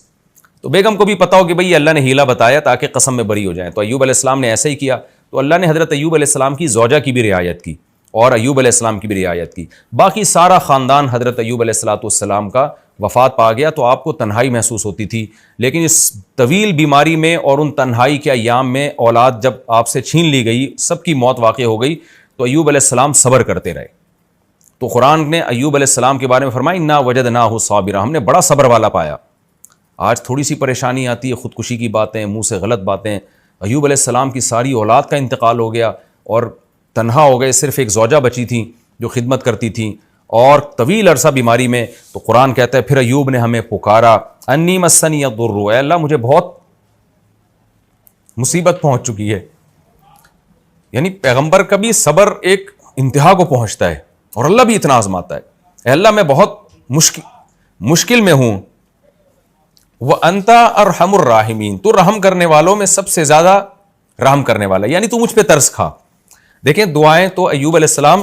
تو بیگم کو بھی پتا ہو کہ بھئی اللہ نے ہیلا بتایا تاکہ قسم میں بری ہو جائیں. تو ایوب علیہ السلام نے ایسا ہی کیا. تو اللہ نے حضرت ایوب علیہ السلام کی زوجہ کی بھی رعایت کی اور ایوب علیہ السلام کی بھی رعایت کی. باقی سارا خاندان حضرت ایوب علیہ السلام کا وفات پا گیا. تو آپ کو تنہائی محسوس ہوتی تھی، لیکن اس طویل بیماری میں اور ان تنہائی کے ایام میں اولاد جب آپ سے چھین لی گئی، سب کی موت واقع ہو گئی، تو ایوب علیہ السلام صبر کرتے رہے. تو قرآن نے ایوب علیہ السلام کے بارے میں فرمایا انا وجدناہ صابرا، ہم نے بڑا صبر والا پایا. آج تھوڑی سی پریشانی آتی ہے، خودکشی کی باتیں، منہ سے غلط باتیں. ایوب علیہ السلام کی ساری اولاد کا انتقال ہو گیا اور تنہا ہو گئے، صرف ایک زوجہ بچی تھیں جو خدمت کرتی تھیں اور طویل عرصہ بیماری میں. تو قرآن کہتا ہے پھر ایوب نے ہمیں پکارا، انی مسنی الضر، اے اللہ مجھے بہت مصیبت پہنچ چکی ہے. یعنی پیغمبر کا بھی صبر ایک انتہا کو پہنچتا ہے اور اللہ بھی اتنا آزماتا ہے. اے اللہ میں بہت مشکل میں ہوں. وَأَنْتَ أَرْحَمُ الرَّاحِمِينَ, تو رحم کرنے والوں میں سب سے زیادہ رحم کرنے والا, یعنی تو مجھ پہ ترس کھا. دیکھیں دعائیں تو ایوب علیہ السلام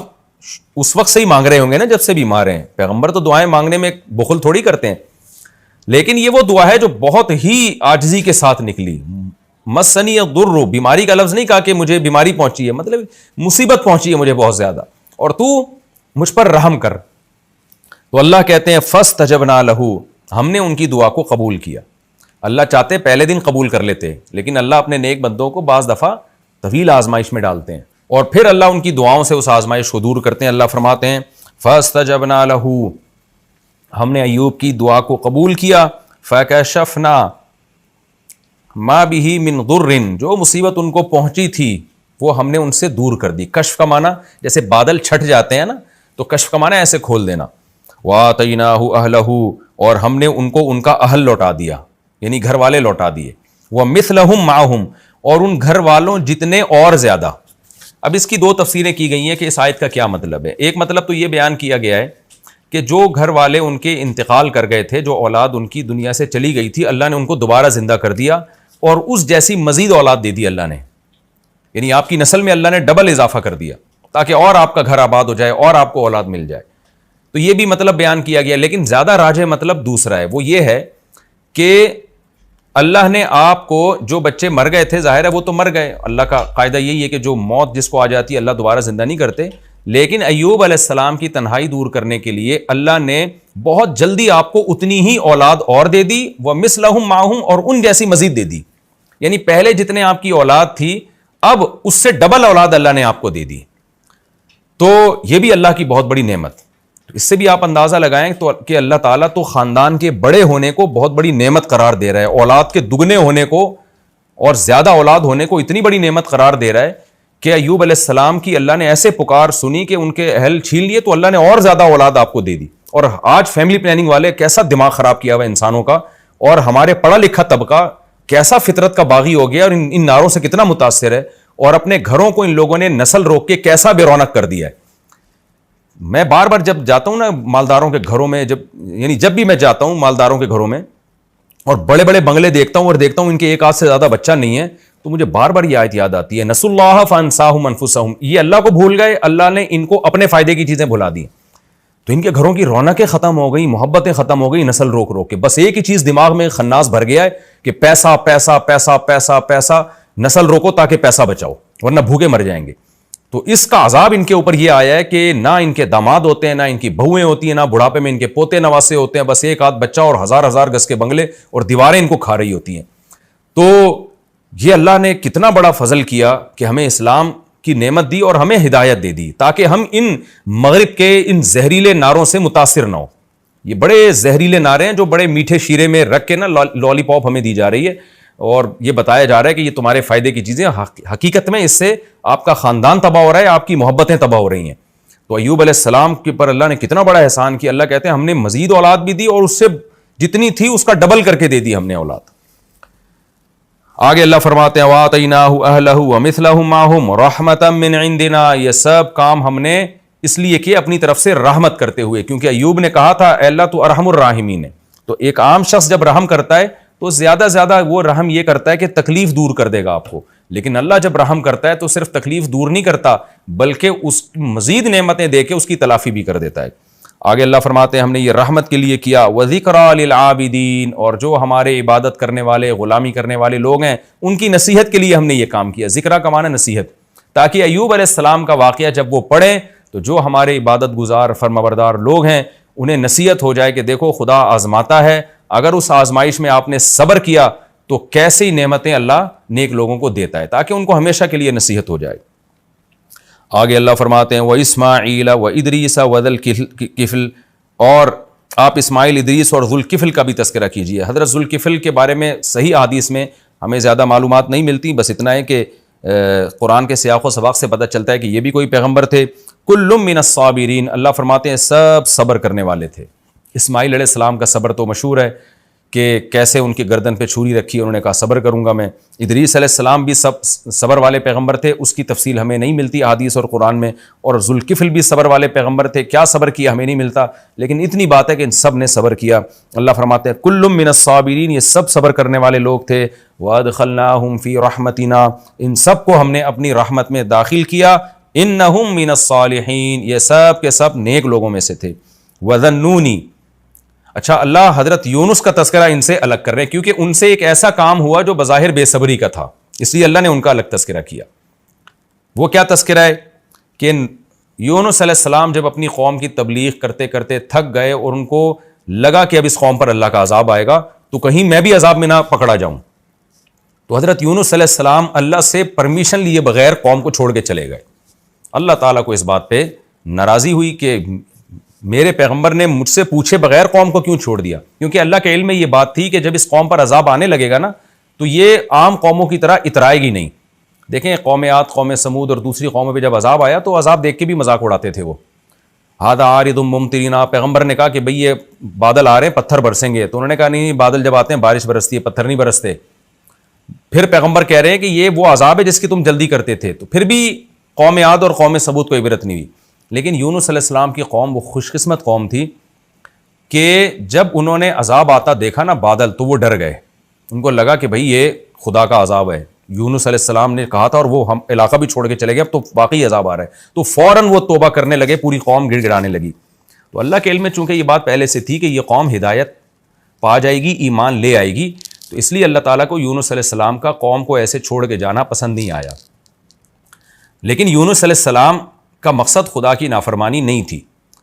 اس وقت سے ہی مانگ رہے ہوں گے نا جب سے بیمار ہیں. پیغمبر تو دعائیں مانگنے میں بخل تھوڑی کرتے ہیں, لیکن یہ وہ دعا ہے جو بہت ہی عاجزی کے ساتھ نکلی. مسنی الضر, بیماری کا لفظ نہیں کہا کہ مجھے بیماری پہنچی ہے, مطلب مصیبت پہنچی ہے مجھے بہت زیادہ, اور تو مجھ پر رحم کر. تو اللہ کہتے ہیں فاستجبنا لہ, ہم نے ان کی دعا کو قبول کیا. اللہ چاہتے پہلے دن قبول کر لیتے, لیکن اللہ اپنے نیک بندوں کو بعض دفعہ طویل آزمائش میں ڈالتے ہیں اور پھر اللہ ان کی دعاؤں سے اس آزمائش کو دور کرتے ہیں. اللہ فرماتے ہیں فاستجبنا لہ, ہم نے ایوب کی دعا کو قبول کیا. فکشفنا ما بہ من ضر, جو مصیبت ان کو پہنچی تھی وہ ہم نے ان سے دور کر دی. کشف کا معنی جیسے بادل چھٹ جاتے ہیں نا, تو کشف کا معنی ایسے کھول دینا. وآتیناہ اہلہ, اور ہم نے ان کو ان کا اہل لوٹا دیا, یعنی گھر والے لوٹا دیے. ومثلہم معہم, اور ان گھر والوں جتنے اور زیادہ. اب اس کی دو تفسیریں کی گئی ہیں کہ اس آیت کا کیا مطلب ہے. ایک مطلب تو یہ بیان کیا گیا ہے کہ جو گھر والے ان کے انتقال کر گئے تھے, جو اولاد ان کی دنیا سے چلی گئی تھی, اللہ نے ان کو دوبارہ زندہ کر دیا اور اس جیسی مزید اولاد دے دی اللہ نے, یعنی آپ کی نسل میں اللہ نے ڈبل اضافہ کر دیا تاکہ اور آپ کا گھر آباد ہو جائے اور آپ کو اولاد مل جائے. تو یہ بھی مطلب بیان کیا گیا, لیکن زیادہ راجح مطلب دوسرا ہے. وہ یہ ہے کہ اللہ نے آپ کو, جو بچے مر گئے تھے ظاہر ہے وہ تو مر گئے, اللہ کا قاعدہ یہی ہے کہ جو موت جس کو آ جاتی ہے اللہ دوبارہ زندہ نہیں کرتے, لیکن ایوب علیہ السلام کی تنہائی دور کرنے کے لیے اللہ نے بہت جلدی آپ کو اتنی ہی اولاد اور دے دی. ومثلہم معہم, اور ان جیسی مزید دے دی, یعنی پہلے جتنے آپ کی اولاد تھی اب اس سے ڈبل اولاد اللہ نے آپ کو دے دی. تو یہ بھی اللہ کی بہت بڑی نعمت. اس سے بھی آپ اندازہ لگائیں تو کہ اللہ تعالیٰ تو خاندان کے بڑے ہونے کو بہت بڑی نعمت قرار دے رہا ہے, اولاد کے دگنے ہونے کو اور زیادہ اولاد ہونے کو اتنی بڑی نعمت قرار دے رہا ہے کہ ایوب علیہ السلام کی اللہ نے ایسے پکار سنی کہ ان کے اہل چھین لیے تو اللہ نے اور زیادہ اولاد آپ کو دے دی. اور آج فیملی پلاننگ والے کیسا دماغ خراب کیا ہوا انسانوں کا, اور ہمارے پڑھا لکھا طبقہ کیسا فطرت کا باغی ہو گیا اور ان نعروں سے کتنا متاثر ہے, اور اپنے گھروں کو ان لوگوں نے نسل روک کے کیسا بے رونق کر دیا ہے. میں بار بار جب جاتا ہوں نا مالداروں کے گھروں میں, جب بھی میں جاتا ہوں مالداروں کے گھروں میں اور بڑے بڑے بنگلے دیکھتا ہوں اور دیکھتا ہوں ان کے ایک آدھ سے زیادہ بچہ نہیں ہے, تو مجھے بار بار یہ آیت یاد آتی ہے, نسوا اللہ فانساہم انفسہم, یہ اللہ کو بھول گئے, اللہ نے ان کو اپنے فائدے کی چیزیں بھلا دی. تو ان کے گھروں کی رونقیں ختم ہو گئی, محبتیں ختم ہو گئی, نسل روک روک کے. بس ایک ہی چیز دماغ میں خناس بھر گیا ہے کہ پیسہ پیسہ پیسہ پیسہ پیسہ, نسل روکو تاکہ پیسہ بچاؤ ورنہ بھوکے مر جائیں گے. تو اس کا عذاب ان کے اوپر یہ آیا ہے کہ نہ ان کے داماد ہوتے ہیں, نہ ان کی بہویں ہوتی ہیں, نہ بڑھاپے میں ان کے پوتے نواسے ہوتے ہیں, بس ایک آدھ بچہ اور ہزار ہزار گز کے بنگلے اور دیواریں ان کو کھا رہی ہوتی ہیں. تو یہ اللہ نے کتنا بڑا فضل کیا کہ ہمیں اسلام کی نعمت دی اور ہمیں ہدایت دے دی تاکہ ہم ان مغرب کے ان زہریلے نعروں سے متاثر نہ ہو. یہ بڑے زہریلے نعرے ہیں جو بڑے میٹھے شیرے میں رکھ کے نا لالی پاپ ہمیں دی جا رہی ہے, اور یہ بتایا جا رہا ہے کہ یہ تمہارے فائدے کی چیزیں, حقیقت میں اس سے آپ کا خاندان تباہ ہو رہا ہے, آپ کی محبتیں تباہ ہو رہی ہیں. تو ایوب علیہ السلام کے پر اللہ نے کتنا بڑا احسان کیا. اللہ کہتے ہیں ہم نے مزید اولاد بھی دی اور اس سے جتنی تھی اس کا ڈبل کر کے دے دی ہم نے اولاد. آگے اللہ فرماتے ہیں وَآتَيْنَاهُ أَهْلَهُ وَمِثْلَهُمْ مَعَهُمْ رَحْمَةً مِّنْ عِنْدِنَا, یہ سب کام ہم نے اس لیے کہ اپنی طرف سے رحمت کرتے ہوئے, کیونکہ ایوب نے کہا تھا اے اللہ تو ارحم الراحمین ہے. تو ایک عام شخص جب رحم کرتا ہے تو زیادہ زیادہ وہ رحم یہ کرتا ہے کہ تکلیف دور کر دے گا آپ کو, لیکن اللہ جب رحم کرتا ہے تو صرف تکلیف دور نہیں کرتا بلکہ اس مزید نعمتیں دے کے اس کی تلافی بھی کر دیتا ہے. آگے اللہ فرماتے ہیں ہم نے یہ رحمت کے لیے کیا. وَذِكْرَىٰ لِلْعَابِدِينَ, اور جو ہمارے عبادت کرنے والے غلامی کرنے والے لوگ ہیں ان کی نصیحت کے لیے ہم نے یہ کام کیا. ذکرہ کا معنی نصیحت, تاکہ ایوب علیہ السلام کا واقعہ جب وہ پڑھیں تو جو ہمارے عبادت گزار فرمانبردار لوگ ہیں انہیں نصیحت ہو جائے کہ دیکھو خدا آزماتا ہے, اگر اس آزمائش میں آپ نے صبر کیا تو کیسی نعمتیں اللہ نیک لوگوں کو دیتا ہے, تاکہ ان کو ہمیشہ کے لیے نصیحت ہو جائے. آگے اللہ فرماتے ہیں وَإِسْمَاعِيلَ وَإِدْرِيسَ وَذَا الْكِفْلِ, اور آپ اسماعیل, ادریس اور ذوالکفل کا بھی تذکرہ کیجیے. حضرت ذوالکفل کے بارے میں صحیح احادیث میں ہمیں زیادہ معلومات نہیں ملتی, بس اتنا ہے کہ قرآن کے سیاق و سباق سے پتہ چلتا ہے کہ یہ بھی کوئی پیغمبر تھے. کل من الصابرین, اللہ فرماتے ہیں سب صبر کرنے والے تھے. اسماعیل علیہ السلام کا صبر تو مشہور ہے کہ کیسے ان کی گردن پہ چھری رکھی، انہوں نے کہا صبر کروں گا میں۔ ادریس علیہ السلام بھی صبر والے پیغمبر تھے، اس کی تفصیل ہمیں نہیں ملتی احادیث اور قرآن میں، اور ذوالکفل بھی صبر والے پیغمبر تھے، کیا صبر کیا ہمیں نہیں ملتا، لیکن اتنی بات ہے کہ ان سب نے صبر کیا۔ اللہ فرماتے ہیں کل من الصابرین، یہ سب صبر کرنے والے لوگ تھے۔ وادخلناہم فی رحمتنا، ان سب کو ہم نے اپنی رحمت میں داخل کیا۔ انہم من الصالحین، یہ سب کے سب نیک لوگوں میں سے تھے۔ وذنونی، اچھا اللہ حضرت یونس کا تذکرہ ان سے الگ کر رہے ہیں، کیونکہ ان سے ایک ایسا کام ہوا جو بظاہر بے صبری کا تھا، اس لیے اللہ نے ان کا الگ تذکرہ کیا۔ وہ کیا تذکرہ ہے کہ یونس علیہ السلام جب اپنی قوم کی تبلیغ کرتے کرتے تھک گئے اور ان کو لگا کہ اب اس قوم پر اللہ کا عذاب آئے گا تو کہیں میں بھی عذاب میں نہ پکڑا جاؤں، تو حضرت یونس علیہ السلام اللہ سے پرمیشن لیے بغیر قوم کو چھوڑ کے چلے گئے۔ اللہ تعالیٰ کو اس بات پہ ناراضی ہوئی کہ میرے پیغمبر نے مجھ سے پوچھے بغیر قوم کو کیوں چھوڑ دیا، کیونکہ اللہ کے علم میں یہ بات تھی کہ جب اس قوم پر عذاب آنے لگے گا نا تو یہ عام قوموں کی طرح اترائے گی نہیں۔ دیکھیں قوم عاد، قوم سمود اور دوسری قوموں پہ جب عذاب آیا تو عذاب دیکھ کے بھی مذاق اڑاتے تھے وہ۔ ہذا عارض ممطرنا، پیغمبر نے کہا کہ بھئی یہ بادل آ رہے ہیں پتھر برسیں گے، تو انہوں نے کہا نہیں بادل جب آتے ہیں بارش برستی ہے، پتھر نہیں برستے۔ پھر پیغمبر کہہ رہے ہیں کہ یہ وہ عذاب ہے جس کی تم جلدی کرتے تھے، تو پھر بھی قوم عاد اور قوم سمود کو عبرت نہیں ہوئی۔ لیکن یونس علیہ السلام کی قوم وہ خوش قسمت قوم تھی کہ جب انہوں نے عذاب آتا دیکھا نا بادل تو وہ ڈر گئے، ان کو لگا کہ بھئی یہ خدا کا عذاب ہے، یونس علیہ السلام نے کہا تھا اور وہ ہم علاقہ بھی چھوڑ کے چلے گئے، اب تو واقعی عذاب آ رہا ہے، تو فوراً وہ توبہ کرنے لگے، پوری قوم گڑ گڑانے لگی۔ تو اللہ کے علم میں چونکہ یہ بات پہلے سے تھی کہ یہ قوم ہدایت پا جائے گی، ایمان لے آئے گی، تو اس لیے اللہ تعالیٰ کو یونس علیہ السلام کا قوم کو ایسے چھوڑ کے جانا پسند نہیں آیا۔ لیکن یونس علیہ السلام کا مقصد خدا کی نافرمانی نہیں تھی،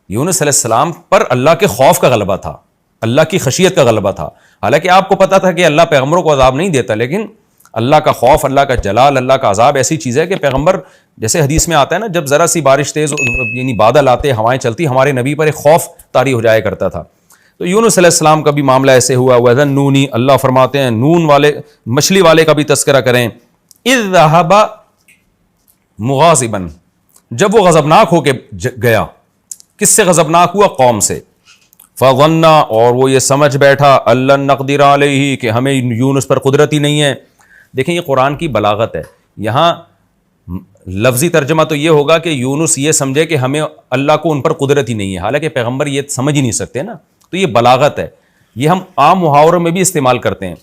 یونس علیہ السلام پر اللہ کے خوف کا غلبہ تھا، اللہ کی خشیت کا غلبہ تھا۔ حالانکہ آپ کو پتا تھا کہ اللہ پیغمبروں کو عذاب نہیں دیتا، لیکن اللہ کا خوف، اللہ کا جلال، اللہ کا عذاب ایسی چیز ہے کہ پیغمبر، جیسے حدیث میں آتا ہے نا جب ذرا سی بارش تیز یعنی بادل آتے، ہوائیں چلتی، ہمارے نبی پر ایک خوف طاری ہو جایا کرتا تھا۔ تو یونس علیہ السلام کا بھی معاملہ ایسے ہوا۔ وَذَنُّونِ، اللہ فرماتے ہیں نون والے مچھلی والے کا بھی تذکرہ کریں۔ اِذْ ذَهَبَ مُغَاضِبًا، جب وہ غضبناک ہو کے گیا، کس سے غضبناک ہوا؟ قوم سے۔ فَظَنَّ، اور وہ یہ سمجھ بیٹھا، أَلَّن نَقْدِرَ عَلَيْهِ، کہ ہمیں یونس پر قدرت ہی نہیں ہے۔ دیکھیں یہ قرآن کی بلاغت ہے، یہاں لفظی ترجمہ تو یہ ہوگا کہ یونس یہ سمجھے کہ ہمیں اللہ کو ان پر قدرت ہی نہیں ہے، حالانکہ پیغمبر یہ سمجھ ہی نہیں سکتے نا، تو یہ بلاغت ہے، یہ ہم عام محاوروں میں بھی استعمال کرتے ہیں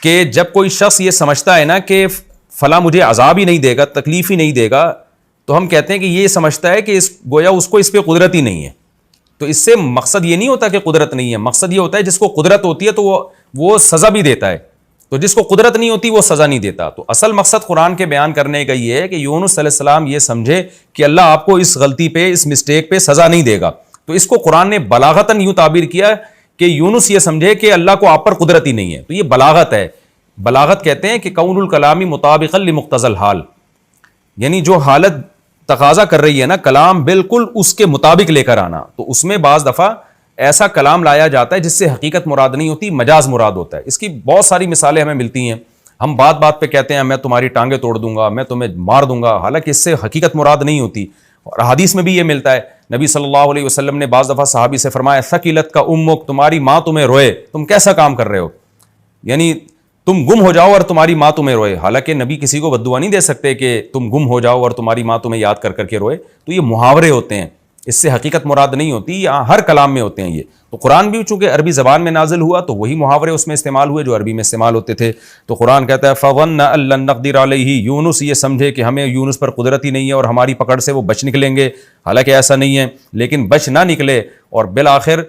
کہ جب کوئی شخص یہ سمجھتا ہے نا کہ فلاں مجھے عذاب ہی نہیں دے گا، تکلیف ہی نہیں دے گا، تو ہم کہتے ہیں کہ یہ سمجھتا ہے کہ گویا اس کو اس پہ قدرت ہی نہیں ہے۔ تو اس سے مقصد یہ نہیں ہوتا کہ قدرت نہیں ہے، مقصد یہ ہوتا ہے جس کو قدرت ہوتی ہے تو وہ سزا بھی دیتا ہے، تو جس کو قدرت نہیں ہوتی وہ سزا نہیں دیتا۔ تو اصل مقصد قرآن کے بیان کرنے کا یہ ہے کہ یونس علیہ السلام یہ سمجھے کہ اللہ آپ کو اس غلطی پہ، اس مسٹیک پہ سزا نہیں دے گا، تو اس کو قرآن نے بلاغتاً یوں تعبیر کیا کہ یونس یہ سمجھے کہ اللہ کو آپ پر قدرت ہی نہیں ہے، تو یہ بلاغت ہے۔ بلاغت کہتے ہیں کہ کون الکلامی مطابقا لمقتضی الحال، یعنی جو حالت تقاضا کر رہی ہے نا کلام بالکل اس کے مطابق لے کر آنا، تو اس میں بعض دفعہ ایسا کلام لایا جاتا ہے جس سے حقیقت مراد نہیں ہوتی، مجاز مراد ہوتا ہے۔ اس کی بہت ساری مثالیں ہمیں ملتی ہیں، ہم بات بات پہ کہتے ہیں میں تمہاری ٹانگیں توڑ دوں گا، میں تمہیں مار دوں گا، حالانکہ اس سے حقیقت مراد نہیں ہوتی۔ اور حدیث میں بھی یہ ملتا ہے، نبی صلی اللہ علیہ وسلم نے بعض دفعہ صحابی سے فرمایا ثقلت کا امک، تمہاری ماں تمہیں روئے، تم کیسا کام کر رہے ہو، یعنی تم گم ہو جاؤ اور تمہاری ماں تمہیں روئے۔ حالانکہ نبی کسی کو بد دعا نہیں دے سکتے کہ تم گم ہو جاؤ اور تمہاری ماں تمہیں یاد کر کر کے روئے، تو یہ محاورے ہوتے ہیں، اس سے حقیقت مراد نہیں ہوتی، یہاں ہر کلام میں ہوتے ہیں یہ۔ تو قرآن بھی چونکہ عربی زبان میں نازل ہوا تو وہی محاورے اس میں استعمال ہوئے جو عربی میں استعمال ہوتے تھے۔ تو قرآن کہتا ہے فَظَنَّ أَن لَّن نَّقْدِرَ عَلَيْهِ، یونس یہ سمجھے کہ ہمیں یونس پر قدرت ہی نہیں ہے اور ہماری پکڑ سے وہ بچ نکلیں گے، حالانکہ ایسا نہیں ہے، لیکن بچ نہ نکلے اور بالآخر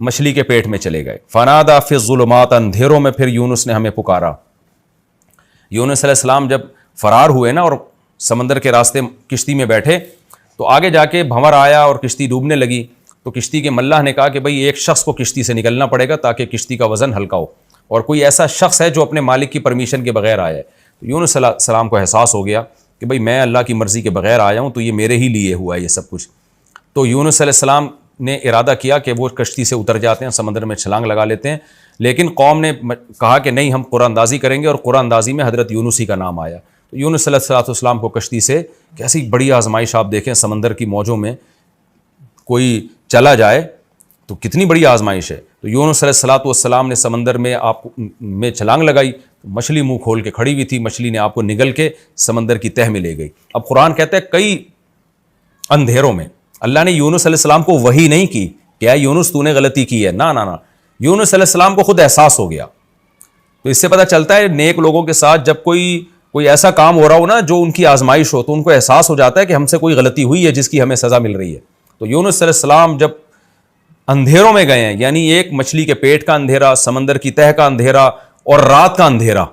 مچھلی کے پیٹ میں چلے گئے۔ فَنَادَىٰ فِي الظُّلُمَاتِ، اندھیروں میں پھر یونس نے ہمیں پکارا۔ یونس علیہ السلام جب فرار ہوئے نا اور سمندر کے راستے کشتی میں بیٹھے تو آگے جا کے بھنور آیا اور کشتی ڈوبنے لگی، تو کشتی کے ملاح نے کہا کہ بھئی ایک شخص کو کشتی سے نکلنا پڑے گا تاکہ کشتی کا وزن ہلکا ہو، اور کوئی ایسا شخص ہے جو اپنے مالک کی پرمیشن کے بغیر آیا ہے۔ تو یونس علیہ السلام کو احساس ہو گیا کہ بھئی میں اللہ کی مرضی کے بغیر آیا ہوں، تو یہ میرے ہی لیے ہوا ہے یہ سب کچھ۔ تو یونس علیہ السلام نے ارادہ کیا کہ وہ کشتی سے اتر جاتے ہیں، سمندر میں چھلانگ لگا لیتے ہیں، لیکن قوم نے کہا کہ نہیں ہم قرآن اندازی کریں گے، اور قرآن اندازی میں حضرت یونس ہی کا نام آیا۔ تو یونس علیہ السلام کو کشتی سے، کیسی بڑی آزمائش آپ دیکھیں، سمندر کی موجوں میں کوئی چلا جائے تو کتنی بڑی آزمائش ہے. تو یونس علیہ الصلوۃ والسلام نے سمندر میں آپ میں چھلانگ لگائی، مچھلی منہ کھول کے کھڑی ہوئی تھی، مچھلی نے آپ کو نگل کے سمندر کی تہ میں لے گئی. اب قرآن کہتا ہے کئی اندھیروں میں اللہ نے یونس علیہ السلام کو وحی نہیں کی کہ اے یونس تو نے غلطی کی ہے، نہ. یونس علیہ السلام کو خود احساس ہو گیا. تو اس سے پتہ چلتا ہے نیک لوگوں کے ساتھ جب کوئی ایسا کام ہو رہا ہو نا جو ان کی آزمائش ہو، تو ان کو احساس ہو جاتا ہے کہ ہم سے کوئی غلطی ہوئی ہے جس کی ہمیں سزا مل رہی ہے. تو یونس علیہ السلام جب اندھیروں میں گئے ہیں، یعنی ایک مچھلی کے پیٹ کا اندھیرا، سمندر کی تہ کا اندھیرا اور رات کا اندھیرا،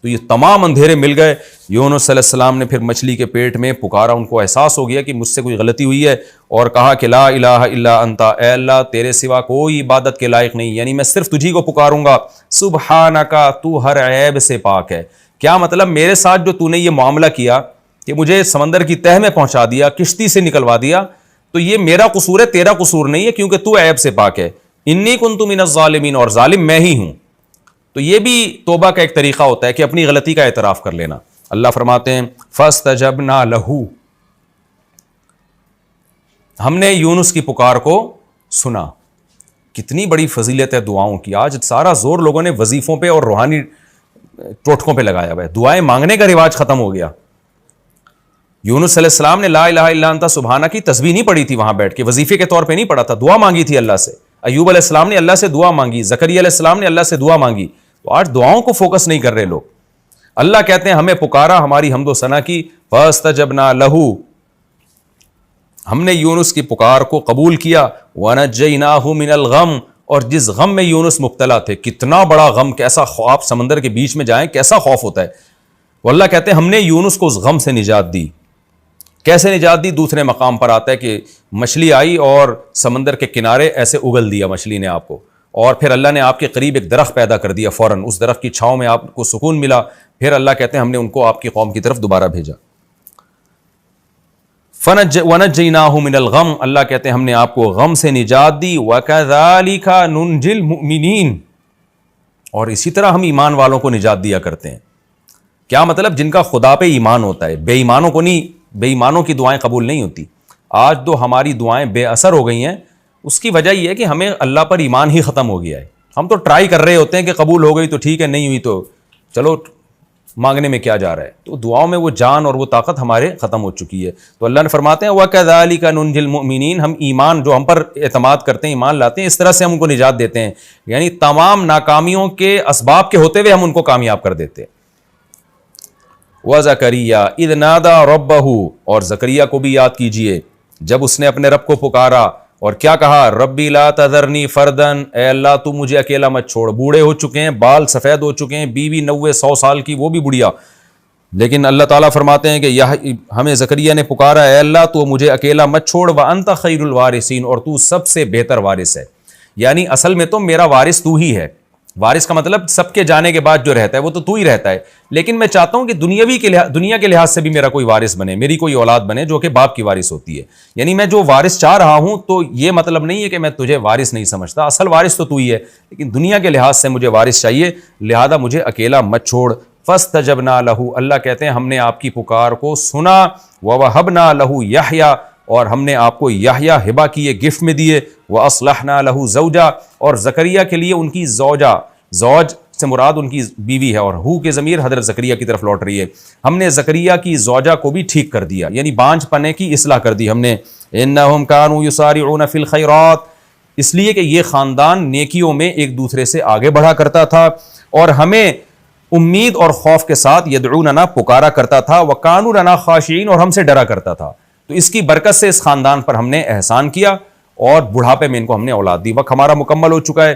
تو یہ تمام اندھیرے مل گئے. یونس علیہ السلام نے پھر مچھلی کے پیٹ میں پکارا، ان کو احساس ہو گیا کہ مجھ سے کوئی غلطی ہوئی ہے، اور کہا کہ لا الہ الا انت، اے اللہ تیرے سوا کوئی عبادت کے لائق نہیں، یعنی میں صرف تجھی کو پکاروں گا. سبحانک، تو ہر عیب سے پاک ہے. کیا مطلب میرے ساتھ جو تو نے یہ معاملہ کیا کہ مجھے سمندر کی تہ میں پہنچا دیا، کشتی سے نکلوا دیا، تو یہ میرا قصور ہے، تیرا قصور نہیں ہے، کیونکہ تو عیب سے پاک ہے. انی کنت من الظالمین، اور ظالم میں ہی ہوں. تو یہ بھی توبہ کا ایک طریقہ ہوتا ہے کہ اپنی غلطی کا اعتراف کر لینا. اللہ فرماتے ہیں فاستجبنا لہ، ہم نے یونس کی پکار کو سنا. کتنی بڑی فضیلت ہے دعاؤں کی. آج سارا زور لوگوں نے وظیفوں پہ اور روحانی ٹوٹکوں پہ لگایا ہوا ہے. دعائیں مانگنے کا رواج ختم ہو گیا. یونس علیہ السلام نے لا الہ الا انت سبحانہ کی تسبیح نہیں پڑھی تھی وہاں بیٹھ کے، وظیفے کے طور پہ نہیں پڑھا تھا، دعا مانگی تھی اللہ سے. ایوب علیہ السلام نے اللہ سے دعا مانگی، زکریا علیہ السلام نے اللہ سے دعا مانگی. تو آج دعاؤں کو فوکس نہیں کر رہے لوگ. اللہ کہتے ہیں ہمیں پکارا، ہماری حمد و ثنا کی، فاستجبنا لہ، ہم نے یونس کی پکار کو قبول کیا. ونجیناہ من الغم، اور جس غم میں یونس مبتلا تھے، کتنا بڑا غم، کیسا خوف، سمندر کے بیچ میں جائیں کیسا خوف ہوتا ہے. وہ اللہ کہتے ہیں ہم نے یونس کو اس غم سے نجات دی. کیسے نجات دی؟ دوسرے مقام پر آتا ہے کہ مچھلی آئی اور سمندر کے کنارے ایسے اگل دیا مچھلی نے آپ کو، اور پھر اللہ نے آپ کے قریب ایک درخت پیدا کر دیا، فوراً اس درخت کی چھاؤں میں آپ کو سکون ملا. پھر اللہ کہتے ہیں ہم نے ان کو آپ کی قوم کی طرف دوبارہ بھیجا. ونجیناہ من الغم، اللہ کہتے ہیں ہم نے آپ کو غم سے نجات دی. وکذالک ننجی المؤمنین، اور اسی طرح ہم ایمان والوں کو نجات دیا کرتے ہیں. کیا مطلب؟ جن کا خدا پہ ایمان ہوتا ہے. بے ایمانوں کو نہیں، بے ایمانوں کی دعائیں قبول نہیں ہوتی. آج تو ہماری دعائیں بے اثر ہو گئی ہیں. اس کی وجہ یہ ہے کہ ہمیں اللہ پر ایمان ہی ختم ہو گیا ہے. ہم تو ٹرائی کر رہے ہوتے ہیں کہ قبول ہو گئی تو ٹھیک ہے، نہیں ہوئی تو چلو مانگنے میں کیا جا رہا ہے. تو دعاؤں میں وہ جان اور وہ طاقت ہمارے ختم ہو چکی ہے. تو اللہ نے فرماتے ہیں وَكَذَلِكَ نُنْجِي الْمُؤْمِنِينَ، ہم ایمان جو ہم پر اعتماد کرتے ہیں، ایمان لاتے ہیں، اس طرح سے ہم ان کو نجات دیتے ہیں. یعنی تمام ناکامیوں کے اسباب کے ہوتے ہوئے ہم ان کو کامیاب کر دیتے ہیں. وَزَكَرِيَّا إِذْ نَادَى رَبَّهُ، اور زکریا کو بھی یاد کیجئے جب اس نے اپنے رب کو پکارا اور کیا کہا؟ ربی لا تذرنی فردن، اے اللہ تو مجھے اکیلا مت چھوڑ. بوڑھے ہو چکے ہیں، بال سفید ہو چکے ہیں، بیوی 90-100 سال کی، وہ بھی بڑھیا. لیکن اللہ تعالیٰ فرماتے ہیں کہ ہمیں زکریا نے پکارا، اے اللہ تو مجھے اکیلا مت چھوڑ. وَأَنْتَ خَيْرُ الْوَارِثِينَ، اور تو سب سے بہتر وارث ہے. یعنی اصل میں تو میرا وارث تو ہی ہے. وارث کا مطلب سب کے جانے کے بعد جو رہتا ہے وہ تو ہی رہتا ہے. لیکن میں چاہتا ہوں کہ دنیا کے لحاظ سے بھی میرا کوئی وارث بنے، میری کوئی اولاد بنے جو کہ باپ کی وارث ہوتی ہے. یعنی میں جو وارث چاہ رہا ہوں تو یہ مطلب نہیں ہے کہ میں تجھے وارث نہیں سمجھتا، اصل وارث تو ہی ہے، لیکن دنیا کے لحاظ سے مجھے وارث چاہیے، لہذا مجھے اکیلا مت چھوڑ. فاستجبنا لہ، اللہ کہتے ہیں ہم نے آپ کی پکار کو سنا. ووہبنا لہ یحییٰ، اور ہم نے آپ کو یحییٰ ہبہ کیے، گفٹ میں دیے. واصلحنا لہ زوجہ، اور زکریا کے لیے ان کی زوجہ، زوج سے مراد ان کی بیوی ہے، اور ہو کے ضمیر حضرت زکریا کی طرف لوٹ رہی ہے. ہم نے زکریا کی زوجہ کو بھی ٹھیک کر دیا، یعنی بانجھ پنے کی اصلاح کر دی ہم نے. انہم کانوا یسارعون فی الخیرات، اس لیے کہ یہ خاندان نیکیوں میں ایک دوسرے سے آگے بڑھا کرتا تھا اور ہمیں امید اور خوف کے ساتھ یدعوننا پکارا کرتا تھا. وکانوا لنا خاشعین، اور ہم سے ڈرا کرتا تھا. تو اس کی برکت سے اس خاندان پر ہم نے احسان کیا اور بڑھاپے میں ان کو ہم نے اولاد دی. وقت ہمارا مکمل ہو چکا ہے.